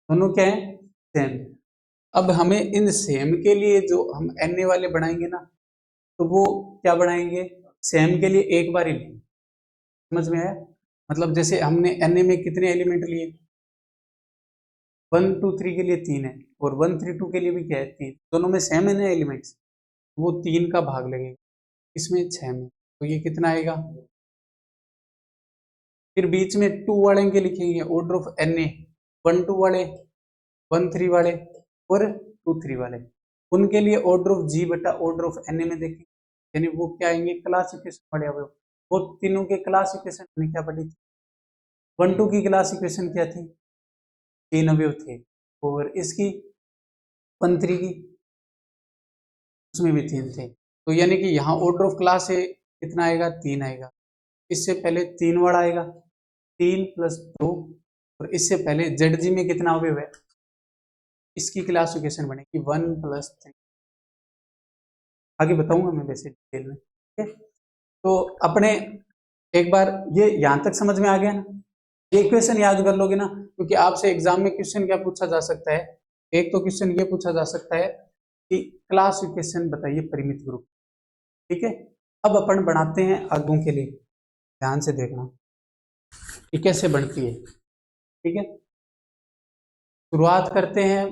दोनों क्या है, सेम। अब हमें इन सेम के लिए जो हम Na वाले बनाएंगे ना, तो वो क्या बनाएंगे, सेम के लिए एक बार ही लेंगे, समझ में आया। मतलब जैसे हमने Na में कितने एलिमेंट लिए, 123 के लिए 3 है और 132 के लिए भी क्या है 3, दोनों में सेम है ना एलिमेंट्स, वो 3 का भाग लगेगा, इसमें 6 में, तो ये कितना आएगा। फिर बीच में 2 वाले के लिखेंगे ऑर्डर ऑफ Na, 1 2 वाले, 1 3 वाले और 2 3 वाले, उनके लिए ऑर्डर ऑफ जी बटा ऑर्डर ऑफ Na में देखेंगे, यानी वो क्या आएंगे, क्लासिफिकेशन पढ़े हुए, वो तीनों के क्लासिफिकेशन में क्या पढ़ी थी, 1 2 की क्लासिफिकेशन क्या थी, 3 अवयव थे, और इसकी 1 3 की, उसमें भी 3 थे, तो यानी कि यहाँ ऑर्डर ऑफ क्लास है कितना आएगा, 3 आएगा। इससे पहले 3 वाला आएगा, 3 + 2, और इससे पहले जेड जी में कितना अवयव है, इसकी क्लासिफिकेशन बनेगी 1 + 3, आगे बताऊंगा मैं वैसे डिटेल में, ठीक है। तो अपने एक बार ये यहां तक समझ में आ गया ना, ये इक्वेशन याद कर लोगे ना, क्योंकि आपसे एग्जाम में क्वेश्चन क्या पूछा जा सकता है, एक तो क्वेश्चन ये पूछा जा सकता है कि क्लासिफिकेशन बताइए परिमित ग्रुप, ठीक है। अब अपन बनाते हैं आगों के लिए, ध्यान से देखना कि कैसे बनती है, ठीक है। शुरुआत करते हैं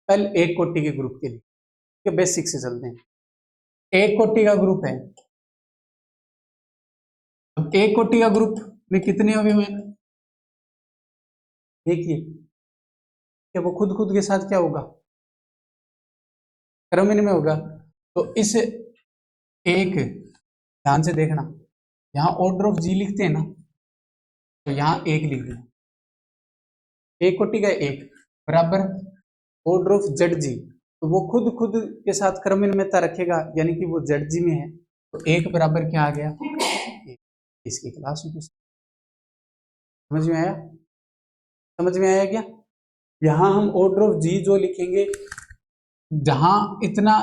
पहले एक कोटि के ग्रुप के लिए, ठीक है, बेसिक से चलते हैं। एक कोटि का ग्रुप है, अब एक कोटि का ग्रुप में कितने अवयव हैं, देखिए कि वो खुद खुद के साथ क्या होगा, क्रमन में होगा, तो इस एक, ध्यान से देखना, यहाँ ऑर्डर ऑफ जी लिखते हैं ना, तो यहाँ एक लिख देना, एक कोटि का एक बराबर ऑर्डर ऑफ जेड जी, तो वो खुद खुद के साथ क्रमनिर्भरता रखेगा, यानी कि वो जेड जी में है, तो एक बराबर क्या आ गया, एक। इसकी क्लास समझ में आया, समझ में आया क्या? यहां हम ऑर्डर ऑफ जी जो लिखेंगे, जहां इतना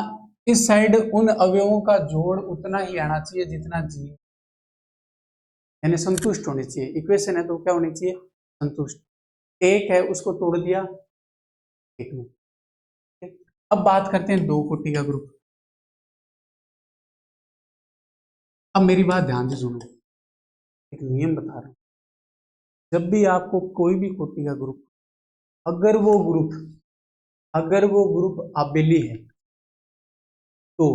इस साइड उन अवयवों का जोड़ उतना ही आना चाहिए जितना जी, यानी संतुष्ट होनी चाहिए, इक्वेशन है तो क्या होनी चाहिए, संतुष्ट। एक है उसको तोड़ दिया एक में। अब बात करते हैं दो कोटि का ग्रुप। अब मेरी बात ध्यान से सुनो, एक नियम बता रहा हूं, जब भी आपको कोई भी कोटि का ग्रुप, अगर वो ग्रुप आबेली है, तो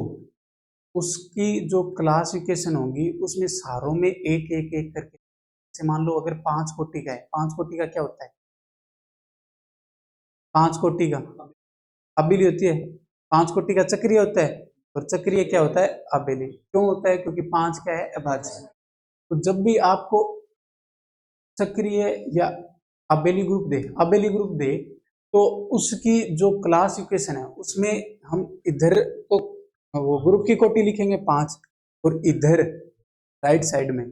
उसकी जो क्लासिफिकेशन होगी उसमें सारों में एक एक एक करके, जैसे मान लो अगर पांच कोटि का है, पांच कोटि का क्या होता है, पांच कोटि का आबेली होती है, पांच कोटि का चक्रीय होता है, और चक्रीय क्या होता है, आबेली। क्यों होता है, क्योंकि पांच क्या है, अभाज्य। तो जब भी आपको चक्रीय या आबेली ग्रुप दे, तो उसकी जो क्लासिफिकेशन है उसमें हम इधर तो वो ग्रुप की कोटि लिखेंगे पांच, और इधर राइट साइड में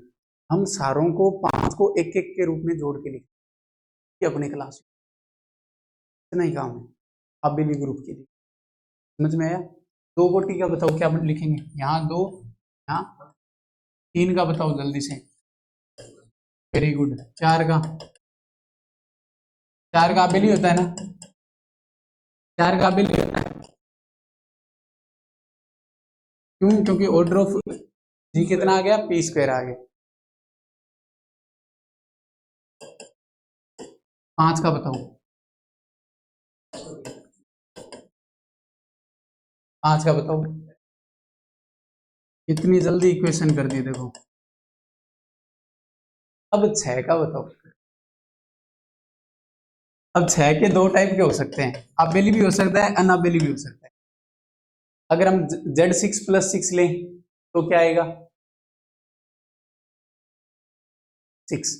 हम सारों को पांच को एक एक के रूप में जोड़ के लिखेंगे अपने क्लास, इतना ही काम है आबेली ग्रुप के लिए। समझ में आया? दो कोटि का बताओ क्या लिखेंगे, यहाँ दो, यहाँ तीन का बताओ जल्दी से, वेरी गुड। चार का आबेली होता है ना, चार का आबेली होता है, क्यों, क्योंकि ऑर्डर ऑफ जी कितना आ गया, पी स्क्वायर आ गया। पांच का बताओ, पांच का बताओ, इतनी जल्दी इक्वेशन कर दी देखो। अब छह का बताओ, अब छह के दो टाइप के हो सकते हैं, आबेली भी हो सकता है, अनाबेली भी हो सकता है। अगर हम Z6 + 6 लें तो क्या आएगा, 6।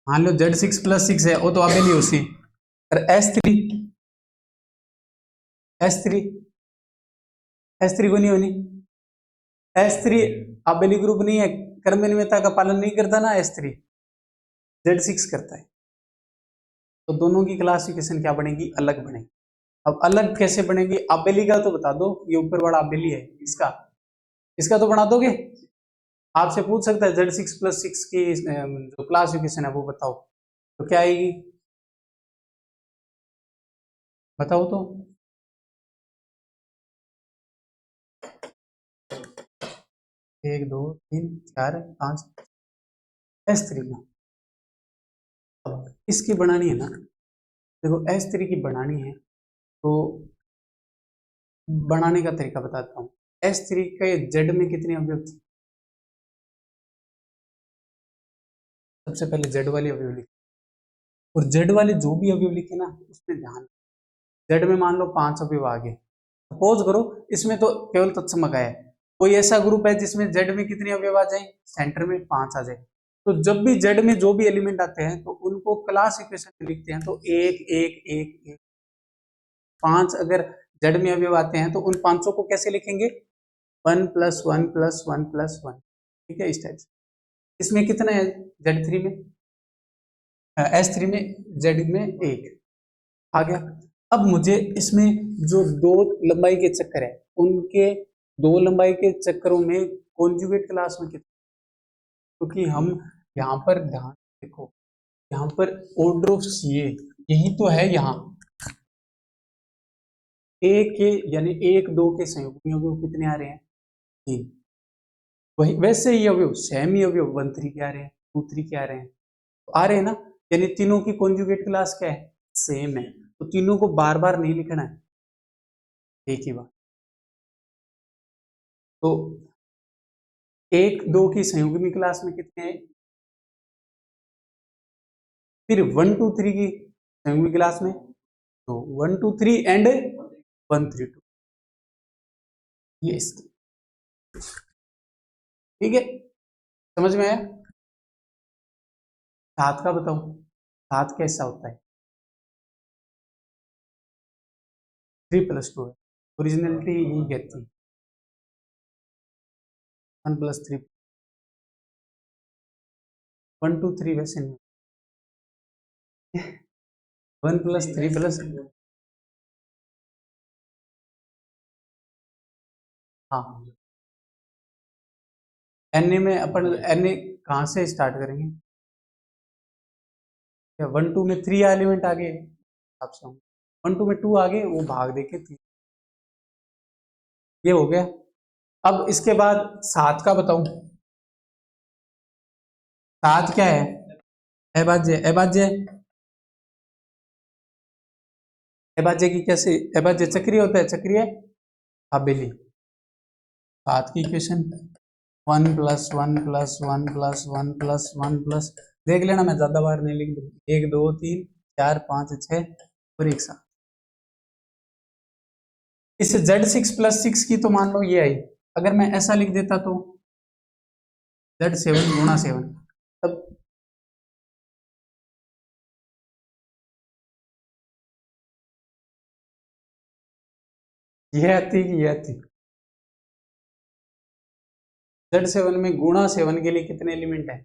मान लो Z6 + 6 है, वो तो आबेली होती, और S3 को नहीं होनी, S3 आबेली ग्रुप नहीं है, क्रमनिर्भरता का पालन नहीं करता ना, S3 Z6 करता है, तो दोनों की क्लासिफिकेशन क्या बनेगी, अलग बनेगी। अब अलग कैसे बनेगी, आबेली का तो बता दो, ये ऊपर वाला आबेली है, इसका इसका तो बना दोगे, आपसे पूछ सकता है Z6 + 6 की जो क्लासिफिकेशन है वो बताओ, तो क्या आएगी, बताओ तो। एक दो तीन चार पांच, S3 में। अब इसकी बनानी है ना, देखो S3 की बनानी है, तो बनाने का तरीका बताता हूँ। S3 के जेड में कितने अवयव थे, सबसे पहले जेड वाले अवयव लिखे, और जेड वाले जो भी अवयव लिखे ना उसमें ध्यान, जेड में मान लो पांच अवयव आ गए, सपोज करो इसमें तो केवल तत्समक है, कोई ऐसा ग्रुप है जिसमें जेड में कितने अवयव आ जाए, सेंटर में पांच आ जाए, तो जब भी जेड में जो भी एलिमेंट आते हैं तो उनको क्लास इक्वेशन में लिखते हैं, तो एक एक एक एक, पांच अगर जेड में अवयव आते हैं तो उन पांचों को कैसे लिखेंगे, 1+1+1+1, ठीक है, इस टाइप से। इसमें कितना है, Z3 में, S3 में, जेड में एक आ गया। अब मुझे इसमें जो दो लंबाई के चक्कर है, उनके दो लंबाई के चक्करों में कॉन्जुगेट क्लास में कितना, क्योंकि हम यहाँ पर ध्यान देखो, यहाँ पर ऑर्डर ऑफ सीए यही तो है, यहाँ एक के यानी एक दो के संयुग्मी अवयव कितने आ रहे हैं, तीन। वही वैसे ही अवयव सेम ही अवयव 1 3 के आ रहे हैं, 2 3 के आ रहे हैं, तो आ रहे हैं ना, यानी तीनों की कॉन्जुगेट क्लास क्या है, सेम है, तो तीनों को बार बार नहीं लिखना है, एक ही बार। तो एक दो की संयुग्मी क्लास में कितने हैं, फिर 1 2 3 की संयुग्मी क्लास में, तो 1 2 3 एंड 1 3 2, ये इसकी, ठीक है, समझ में आया। सात का बताओ, सात कैसा होता है, 3+2 है, ओरिजिनलिटी यही कहती है, 1+3, 1 2 3 वैसे नहीं, 1+3 प्लस, हाँ एन ए में अपन एन ए कहाँ से स्टार्ट करेंगे, 1 2 में 3 एलिमेंट आगे आपसे, 1 2 में 2 आगे, वो भाग देके 3, ये हो गया। अब इसके बाद सात का बताऊं, सात क्या है, अभाज्य, अभाज्य, अभाज्य की कैसे, अभाज्य चक्रीय होता है, चक्रीय आबेली, सात की इक्वेशन 1+1+1+1+1+, देख लेना, मैं ज्यादा बार नहीं लिख दूँ, 1 2 3 4 5 6 और एक साथ, इस Z6+6 की तो मान लो ये आई, अगर मैं ऐसा लिख देता तो Z7 × 7, तब ये आती कि ये आती, Z7 में ×7 के लिए कितने एलिमेंट है,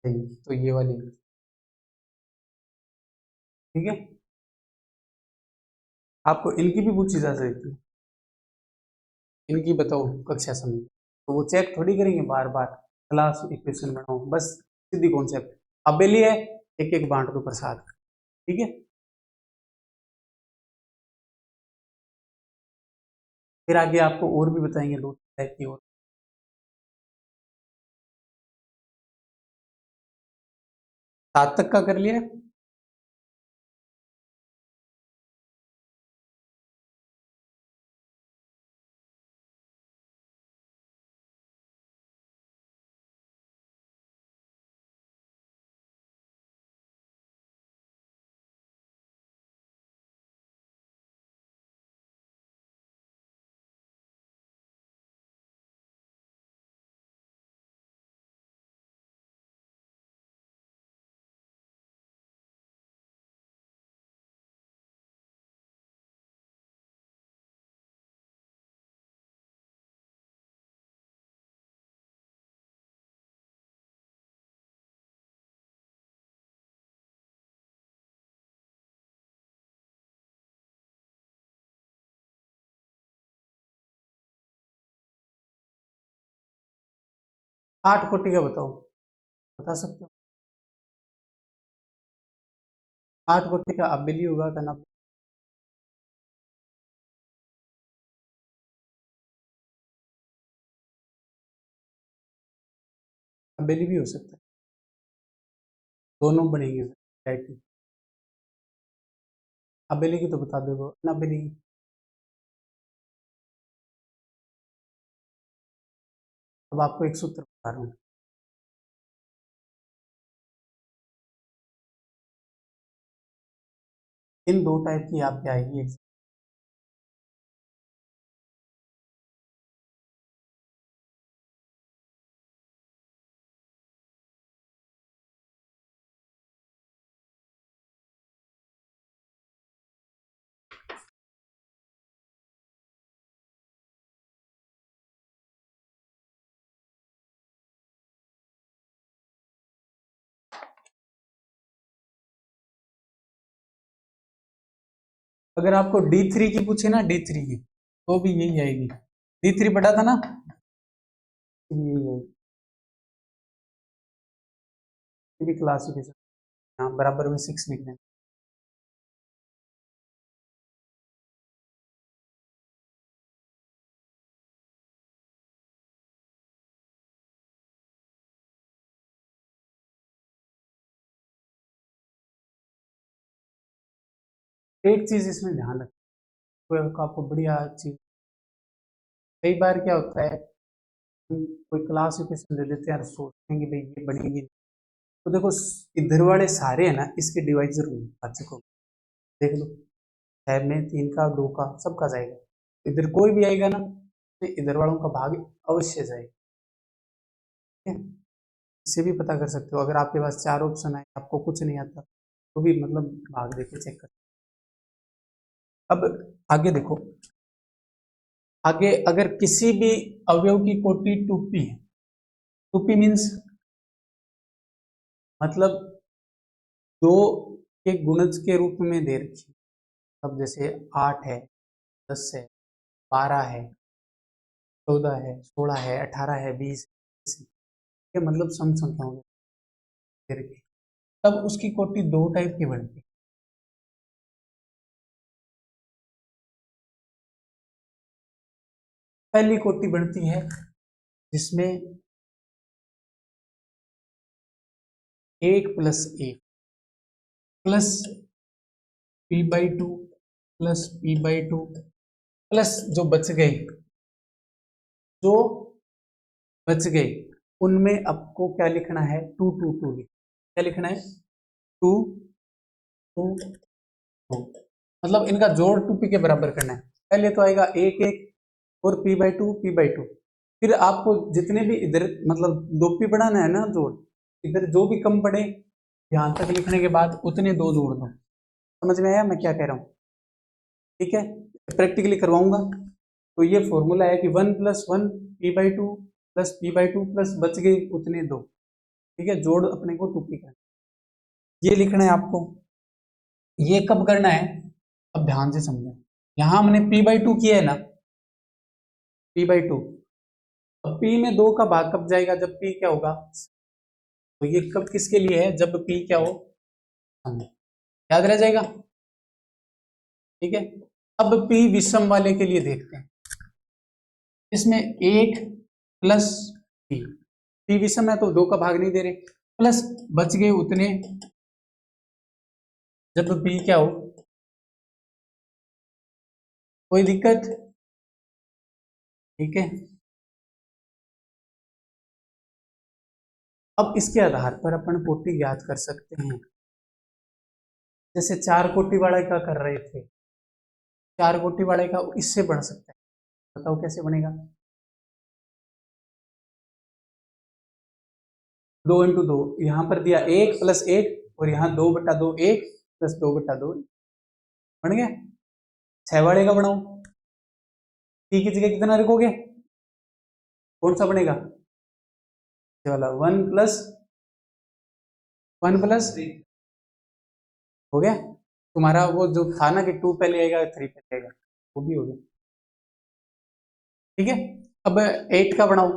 तो ये वाली, ठीक है, आपको इनकी भी पूछी जा सकती है, इनकी बताओ कक्षा समय, तो वो चेक थोड़ी करेंगे बार बार, क्लास इक्वेशन बनाओ, बस सीधी कॉन्सेप्ट, अबेली है, एक एक बांट दो प्रसाद, ठीक है। फिर आगे आपको और भी बताएंगे, दो टाइप की और, सात तक का कर लिया, आठ कोटि का बताओ, बता सकते हो, आठ कोटि का अबेली होगा का ना, अबेली भी हो सकता है, दोनों बनेंगे राइट, अबेली की तो बता दो, अबेली की, अब आपको एक सूत्र बता रहा हूँ, इन दो टाइप की आपके आएगी, अगर आपको D3 की पूछे ना, D3 की, तो भी यही आएगी, D3 पढ़ा था ना, यही आएगी, क्लासिफिकेशन, यहाँ बराबर में 6 लिख दें, एक चीज इसमें ध्यान रखें, कोई आपको बढ़िया चीज, कई बार क्या होता है, कोई क्लासिफिकेशन दे देते हैं और सोचते हैं कि भाई ये बनेगी, तो देखो इधर वाले सारे है ना, इसके डिवाइजर होंगे, बच्चे को देख लो, 6 में 3 का 2 का सबका जाएगा, इधर कोई भी आएगा ना तो इधर वालों का भाग अवश्य जाएगा। ठीक है, इससे भी पता कर सकते हो, अगर आपके पास 4 ऑप्शन आए आपको कुछ नहीं आता तो भी मतलब भाग देके चेक कर। अब आगे देखो, आगे अगर किसी भी अवयव की कोटि 2p है, 2p मीन्स मतलब 2 के गुणज के रूप में दे रखी, अब जैसे 8 है, 10 है, 12 है, 14 है, 16 है, 18 है, 20 के मतलब सम संख्याओं में दे रखी, तब उसकी कोटि 2 टाइप की बनती है। पहली कोटि बनती है जिसमें 1 plus 1 plus p/2 plus p/2 plus जो बच गए, जो बच गए उनमें आपको क्या लिखना है, 2 2 2 क्या लिखना है, 2 2 2, मतलब इनका जोड़ 2p के बराबर करना है। पहले तो आएगा 1 1 और p/2 फिर आपको जितने भी इधर मतलब 2p बढ़ाना है ना जोड़, इधर जो भी कम पड़े यहां तक लिखने के बाद उतने 2 जोड़ दो। समझ में आया मैं क्या कह रहा हूँ? ठीक है, प्रैक्टिकली करवाऊंगा। तो ये फॉर्मूला है कि 1 + 1 p/2 प्लस p/2 प्लस बच गए उतने 2। ठीक है, जोड़ अपने को 2p करना, ये लिखना है आपको। ये कब करना है, अब ध्यान से समझो, यहां हमने p/2 किया है ना, p/2, अब p में 2 का भाग कब जाएगा, जब p क्या होगा, तो ये कब किसके लिए है, जब p क्या हो, याद रह जाएगा। ठीक है, अब p विषम वाले के लिए देखते हैं, इसमें 1 प्लस p विषम है तो 2 का भाग नहीं दे रहे, प्लस बच गए उतने जब p क्या हो, कोई दिक्कत? ठीक है, अब इसके आधार पर अपन कोटि ज्ञात कर सकते हैं। जैसे 4 कोटि वाले का कर रहे थे, 4 कोटि वाले का इससे बन सकता है, बताओ कैसे बनेगा, 2 × 2, यहां पर दिया 1 + 1 और यहाँ 2/2 1 + 2/2 बन गया। 6 वाले का बनाओ, p की जगह कितना रखोगे, कौन सा बनेगा, ये वाला 1 + 1 + हो गया तुम्हारा, वो जो था ना कि 2 पहले आएगा 3 पहले आएगा, वो भी हो गया। ठीक है, अब 8 का बनाओ,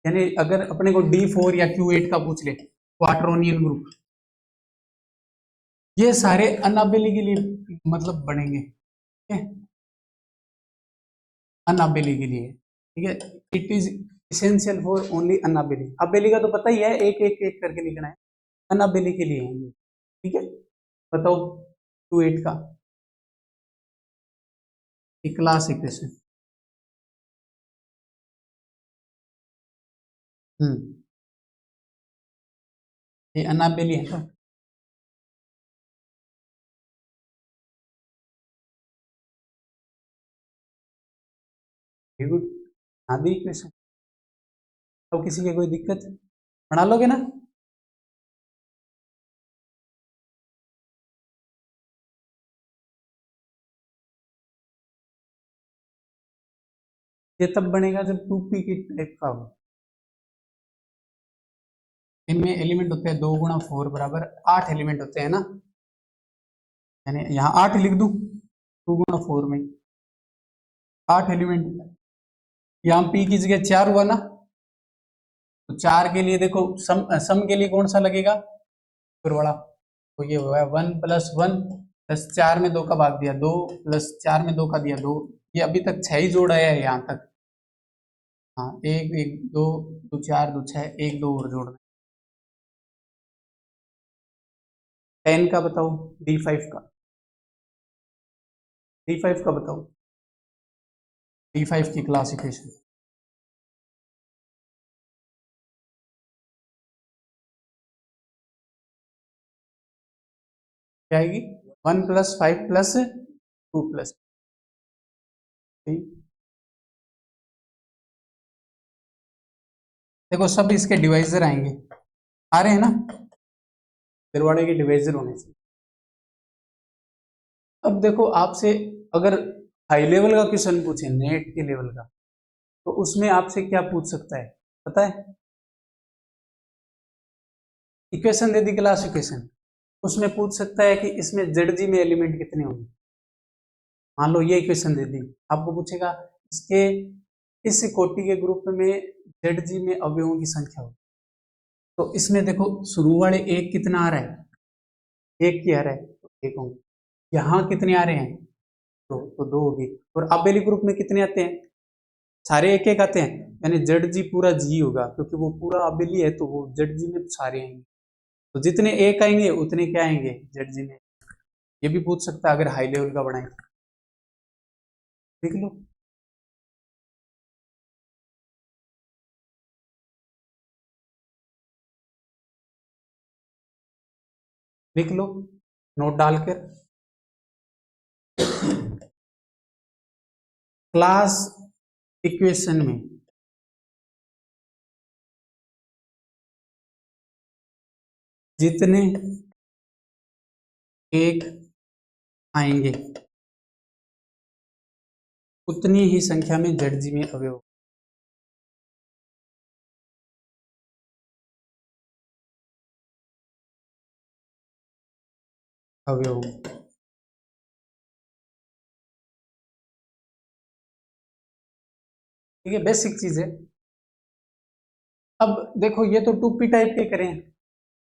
यानी अगर अपने को D4 या Q8 का पूछ ले, क्वार्टरोनियन ग्रुप, ये सारे अनाबेली के लिए मतलब बनेंगे। ठीक है, अनाबेली के लिए, ठीक है, it is essential for only non-abelian. Abelian का तो पता ही है, एक एक एक करके लिखना है, अनाबेली के लिए है ये। ठीक है, बताओ Q8 का क्लास इक्वेशन। ये अनाबेली है तो वेरी गुड, आदि इक्वेशन। तो किसी की कोई दिक्कत, बना लोगे ना? ये तब बनेगा जब 2p की टाइप का हो, इनमें एलिमेंट होते हैं 2 × 4 बराबर 8 एलिमेंट होते हैं ना, यानी यहाँ 8 लिख दूं, 2 × 4 में 8 एलिमेंट, यहाँ p की जगह 4 हुआ ना, तो 4 के लिए देखो सम सम के लिए कौन सा लगेगा, ऊपर वाला, तो ये हुआ 1 + 1 प्लस 4 में 2 का भाग दिया 2 प्लस 4 में 2 का दिया 2, ये अभी तक 6 ही जोड़ आया है यहाँ तक। हाँ, 1 1 2 2 4 2 6, 1 2 और जोड़ना। 10 का बताओ, D5 का, D5 का बताओ, D5 की क्लासिफिकेशन क्या आएगी, 1 + 5 + 2 + 3। देखो सब इसके डिवाइजर आएंगे, आ रहे हैं ना, दरवाजे के डिवाइजर होने से। अब देखो आपसे अगर हाई लेवल का क्वेश्चन पूछे, नेट के लेवल का, तो उसमें आपसे क्या पूछ सकता है पता है? इक्वेशन दे दी, क्लास इक्वेशन, उसमें पूछ सकता है कि इसमें ZG में एलिमेंट कितने होंगे। मान लो ये इक्वेशन दे दी, आपको पूछेगा इसके इस कोटि के ग्रुप में ZG में अवयवों की संख्या हो। तो इसमें देखो शुरू वाले एक कितना आ रहा है, एक की आ रहा है, तो एक होंगे। यहाँ कितने आ रहे हैं, तो दो होगी। और अबेली ग्रुप में कितने आते हैं, सारे एक एक आते हैं, यानी ZG पूरा जी होगा, क्योंकि वो पूरा अबेली है, तो वो ZG में सारे आएंगे। तो जितने एक आएंगे उतने क्या आएंगे ZG में। ये भी पूछ सकता है अगर हाई लेवल का बनाए, देख लो। लिख लो नोट डालकर, क्लास इक्वेशन में जितने एक आएंगे उतनी ही संख्या में ZG में अवयव। अवयव ठीक है, बेसिक चीज है। अब देखो ये तो 2p टाइप के करें,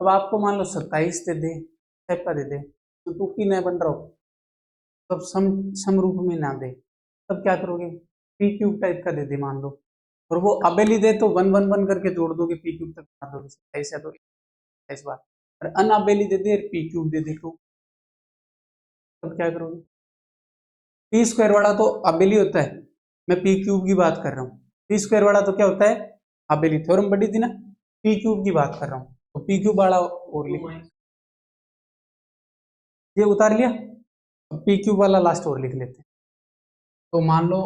अब आपको मान लो 27 दे दे, टाइप का दे दे, तो 2p नहीं बन रहा हो, तब सम रूप में ना दे, तब क्या करोगे, p क्यूब टाइप का दे दे मान लो, और वो अबेली दे तो 1 1 1 करके जोड़ दोगे, p क्यूब तक बना दोगे, 27 है तो 27 बार। और अनअबेली दे दे, p क्यूब दे दे, तो तब क्या करोगे। पी स्क्वायर वाला तो अबेली होता है, मैं पी क्यूब की बात कर रहा हूँ। पी स्क्वायर वाला तो क्या होता है, अबेली, थ्योरम पढ़ी थी ना, पी क्यूब की बात कर रहा हूँ, तो पी क्यूब वाला और लिख, ये उतार लिया। अब पी क्यूब वाला लास्ट और लिख लेते हैं। तो मान लो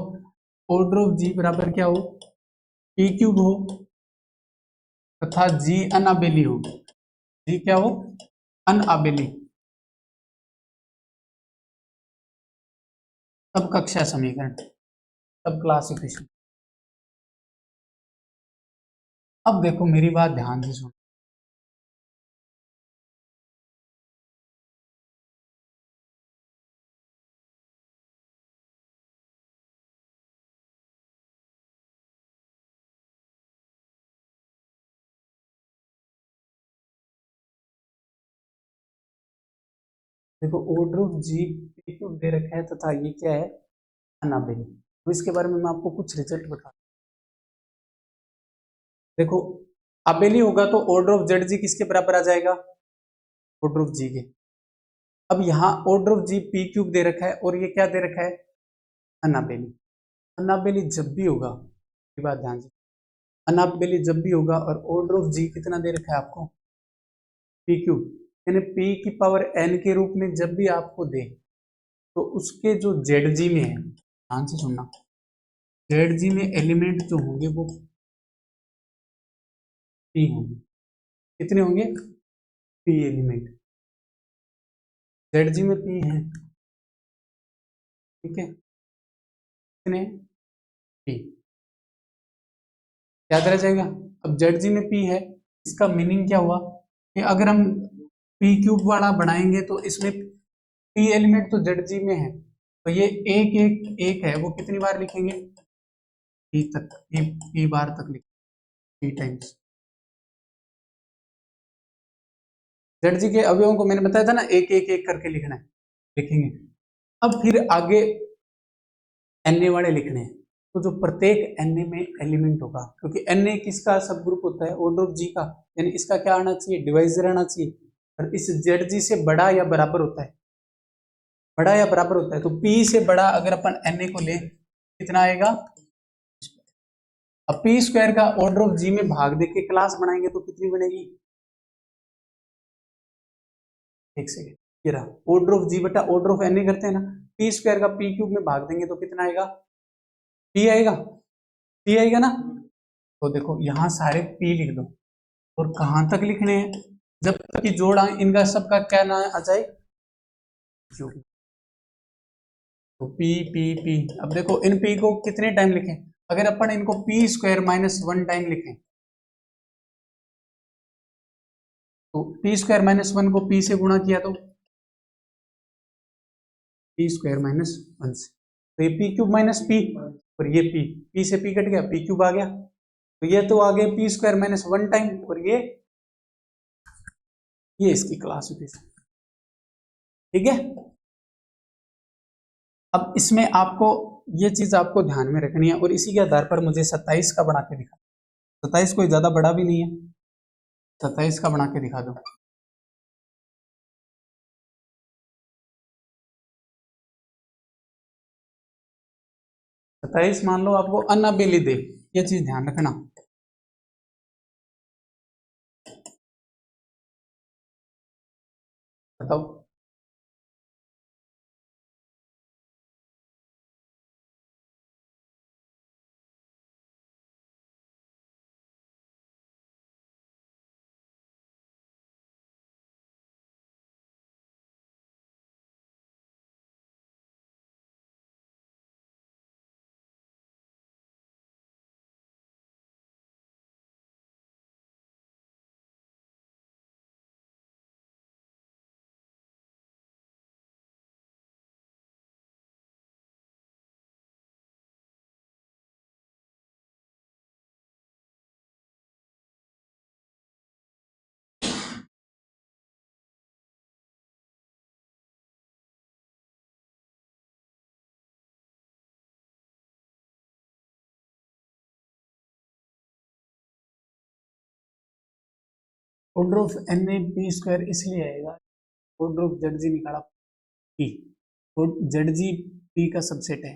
ऑर्डर ऑफ जी बराबर क्या हो, पी क्यूब हो तथा जी अनअबेली हो, जी क्या हो, अनअबेली, तब कक्षा समीकरण, तब क्लास इक्वेशन। अब देखो मेरी बात ध्यान से सुनो, देखो order of G P cube दे रखा है तथा ये क्या है, अनअबेली। तो इसके बारे में मैं आपको कुछ रिजल्ट बता, देखो अबेली होगा तो ऑर्डर ऑफ जेड जी किसके बराबर आ जाएगा, ऑर्डर ऑफ जी के। अब यहाँ order of G P cube दे रखा है और ये क्या दे रखा है, अनाबेली। अनाबेली जब भी होगा, ये बात ध्यान से, अनाबेली जब भी होगा और ऑर्डर ऑफ जी कितना दे रखा है आपको, पी क्यूब, यानी पी की पावर एन के रूप में जब भी आपको दे, तो उसके जो जेड जी में है, ध्यान से सुनना, जेड जी में एलिमेंट जो होंगे वो पी होंगे, कितने होंगे, पी एलिमेंट, जेड जी में पी है, ठीक है, कितने, पी, याद रह जाएगा। अब जेड जी में पी है, इसका मीनिंग क्या हुआ कि अगर हम पी क्यूब वाला बनाएंगे तो इसमें पी एलिमेंट तो जेड जी में है, तो ये एक एक एक है, वो कितनी बार लिखेंगे, पी तक, पी बार तक लिखेंगे, पी टाइम्स। जेड जी के अवयवों को मैंने बताया था ना, एक एक एक करके लिखना है, लिखेंगे। अब फिर आगे एन ए वाले लिखने हैं, तो जो प्रत्येक एन ए में एलिमेंट होगा, क्योंकि एन ए किसका सब ग्रुप होता है, ऑर्डर ऑफ जी का, यानी इसका क्या आना चाहिए, डिवाइजर आना चाहिए, और इस जेड जी से बड़ा या बराबर होता है, बड़ा या बराबर होता है, तो पी से बड़ा अगर अपन एन ए को ले कितना आएगा, अब पी स्क्वायर का ऑर्डर ऑफ जी में भाग देके क्लास बनाएंगे तो कितनी बनेगी, एक सेकेंड, ये रहा ऑर्डर ऑफ जी बटा ऑर्डर ऑफ एन करते हैं ना, पी स्क्वायर का पी क्यूब में भाग देंगे तो कितना आएगा, पी आएगा, पी आएगा ना। तो देखो यहाँ सारे पी लिख दो, और कहां तक लिखने हैं, जब तक कि जोड़ इनका सबका क्या ना आ जाए, क्यूब। तो पी पी पी, अब देखो इन पी को कितने टाइम लिखें, अगर अपन इनको पी स्क्वायर माइनस 1 टाइम लिखें, तो पी स्क्वायर माइनस 1 को पी से गुणा किया तो पी स्क्वायर माइनस 1 से, तो ये पी क्यूब माइनस पी, और ये पी से पी कट गया, पी क्यूब आ गया, तो ये तो आ गया पी स्क्वायर माइनस 1 टाइम, और ये इसकी क्लासिफिकेशन। ठीक है, अब इसमें आपको ये चीज आपको ध्यान में रखनी है, और इसी के आधार पर मुझे 27 का बना के दिखा, 27 कोई ज्यादा बड़ा भी नहीं है, 27 का बना के दिखा दो। 27 मान लो आपको अनाबेली दे, ये चीज ध्यान रखना। बताओ, order of N A B square इसलिए आएगा, ऑर्डर ऑफ जेड जी निकाला पी, और जेड जी पी का सबसेट है,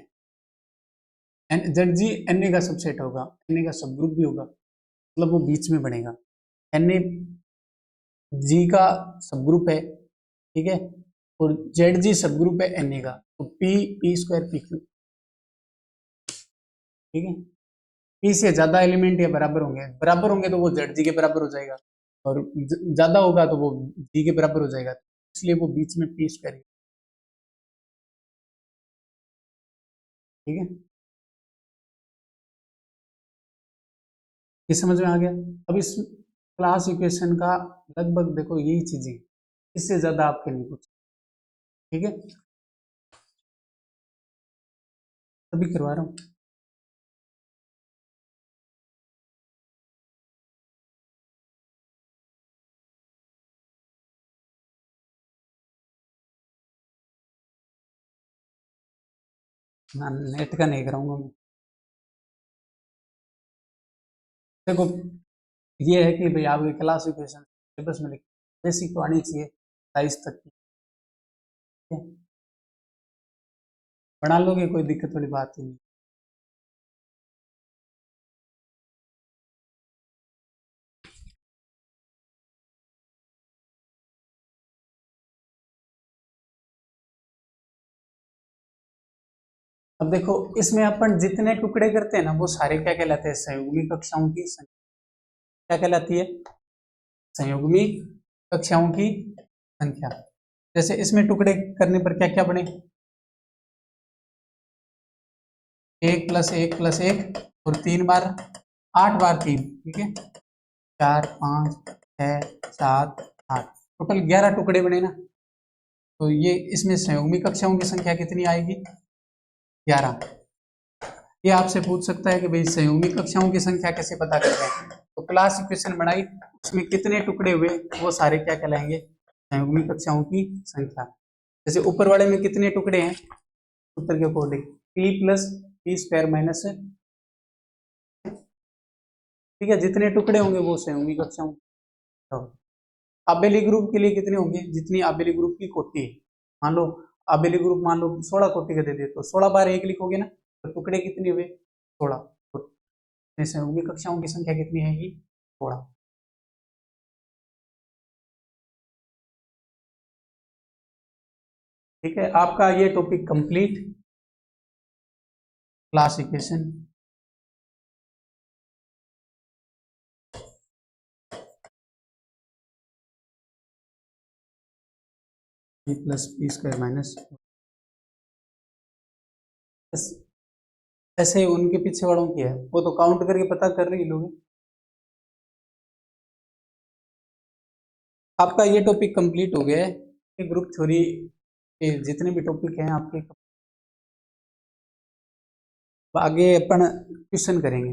जेड जी एन ए का सबसेट होगा, एन ए का सब ग्रुप भी होगा, मतलब वो बीच में बनेगा, एन ए जी का सब ग्रुप है, ठीक है, और जेड जी सब ग्रुप है एन ए का, तो P P square P Q, ठीक है, पी से ज्यादा एलिमेंट या बराबर होंगे तो वो जेड जी के बराबर हो जाएगा, और ज्यादा होगा तो वो जी के बराबर हो जाएगा, इसलिए वो बीच में पी स्क्वायर, ठीक है, ये समझ में आ गया। अब इस क्लास इक्वेशन का लगभग देखो यही चीजें, इससे ज्यादा आपके नहीं पूछ, ठीक है, अभी करवा रहा हूँ। ना नेट का नहीं कराऊंगा मैं, देखो ये है कि भाई आपकी क्लास इक्वेशन सिलेबस में लिख, बेसिक तो आनी चाहिए 22 तक की, ठीक है? बना लोगे, कोई दिक्कत वाली बात ही नहीं। अब देखो इसमें अपन जितने टुकड़े करते हैं ना, वो सारे क्या कहलाते हैं, संयुग्मी कक्षाओं की संख्या, क्या कहलाती है, संयुग्मी कक्षाओं की संख्या। जैसे इसमें टुकड़े करने पर क्या क्या बने, 1 + 1 + 1 और 3 बार, 8 बार 3, ठीक है, 4 5 6 7 8, टोटल 11 टुकड़े बने ना, तो ये इसमें संयुग्मी कक्षाओं की संख्या कितनी आएगी, 11। ये आपसे पूछ सकता है कि भाई संयुग्मी कक्षाओं की संख्या कैसे पता करते हैं, तो क्लास इक्वेशन बनाई, उसमें कितने टुकड़े हुए वो सारे क्या कहलाएंगे, संयुग्मी कक्षाओं की संख्या। जैसे ऊपर वाले में कितने टुकड़े हैं, उत्तर के according p + p square minus, ठीक है, जितने टुकड़े होंगे वो संयुग्मी कक्षाओं। तो आबेली ग्रुप के लिए कितने होंगे, जितनी आबेली ग्रुप की कोटि है, मान लो आबेली ग्रुप मान लो 16 कोटि का दे दे, तो 16 बार 1 लिखोगे ना, तो टुकड़े कितने हुए, 16, तो संयुग्मी कक्षाओं की संख्या कितनी आएगी, 16। ठीक है, आपका ये topic complete, class equation. B plus B square minus, ऐसे उनके पीछे वालों की है, वो तो काउंट करके पता कर रही लोग। आपका ये टॉपिक कंप्लीट हो गया है, ग्रुप थ्योरी के जितने भी टॉपिक हैं आपके, आगे अपन क्वेश्चन करेंगे।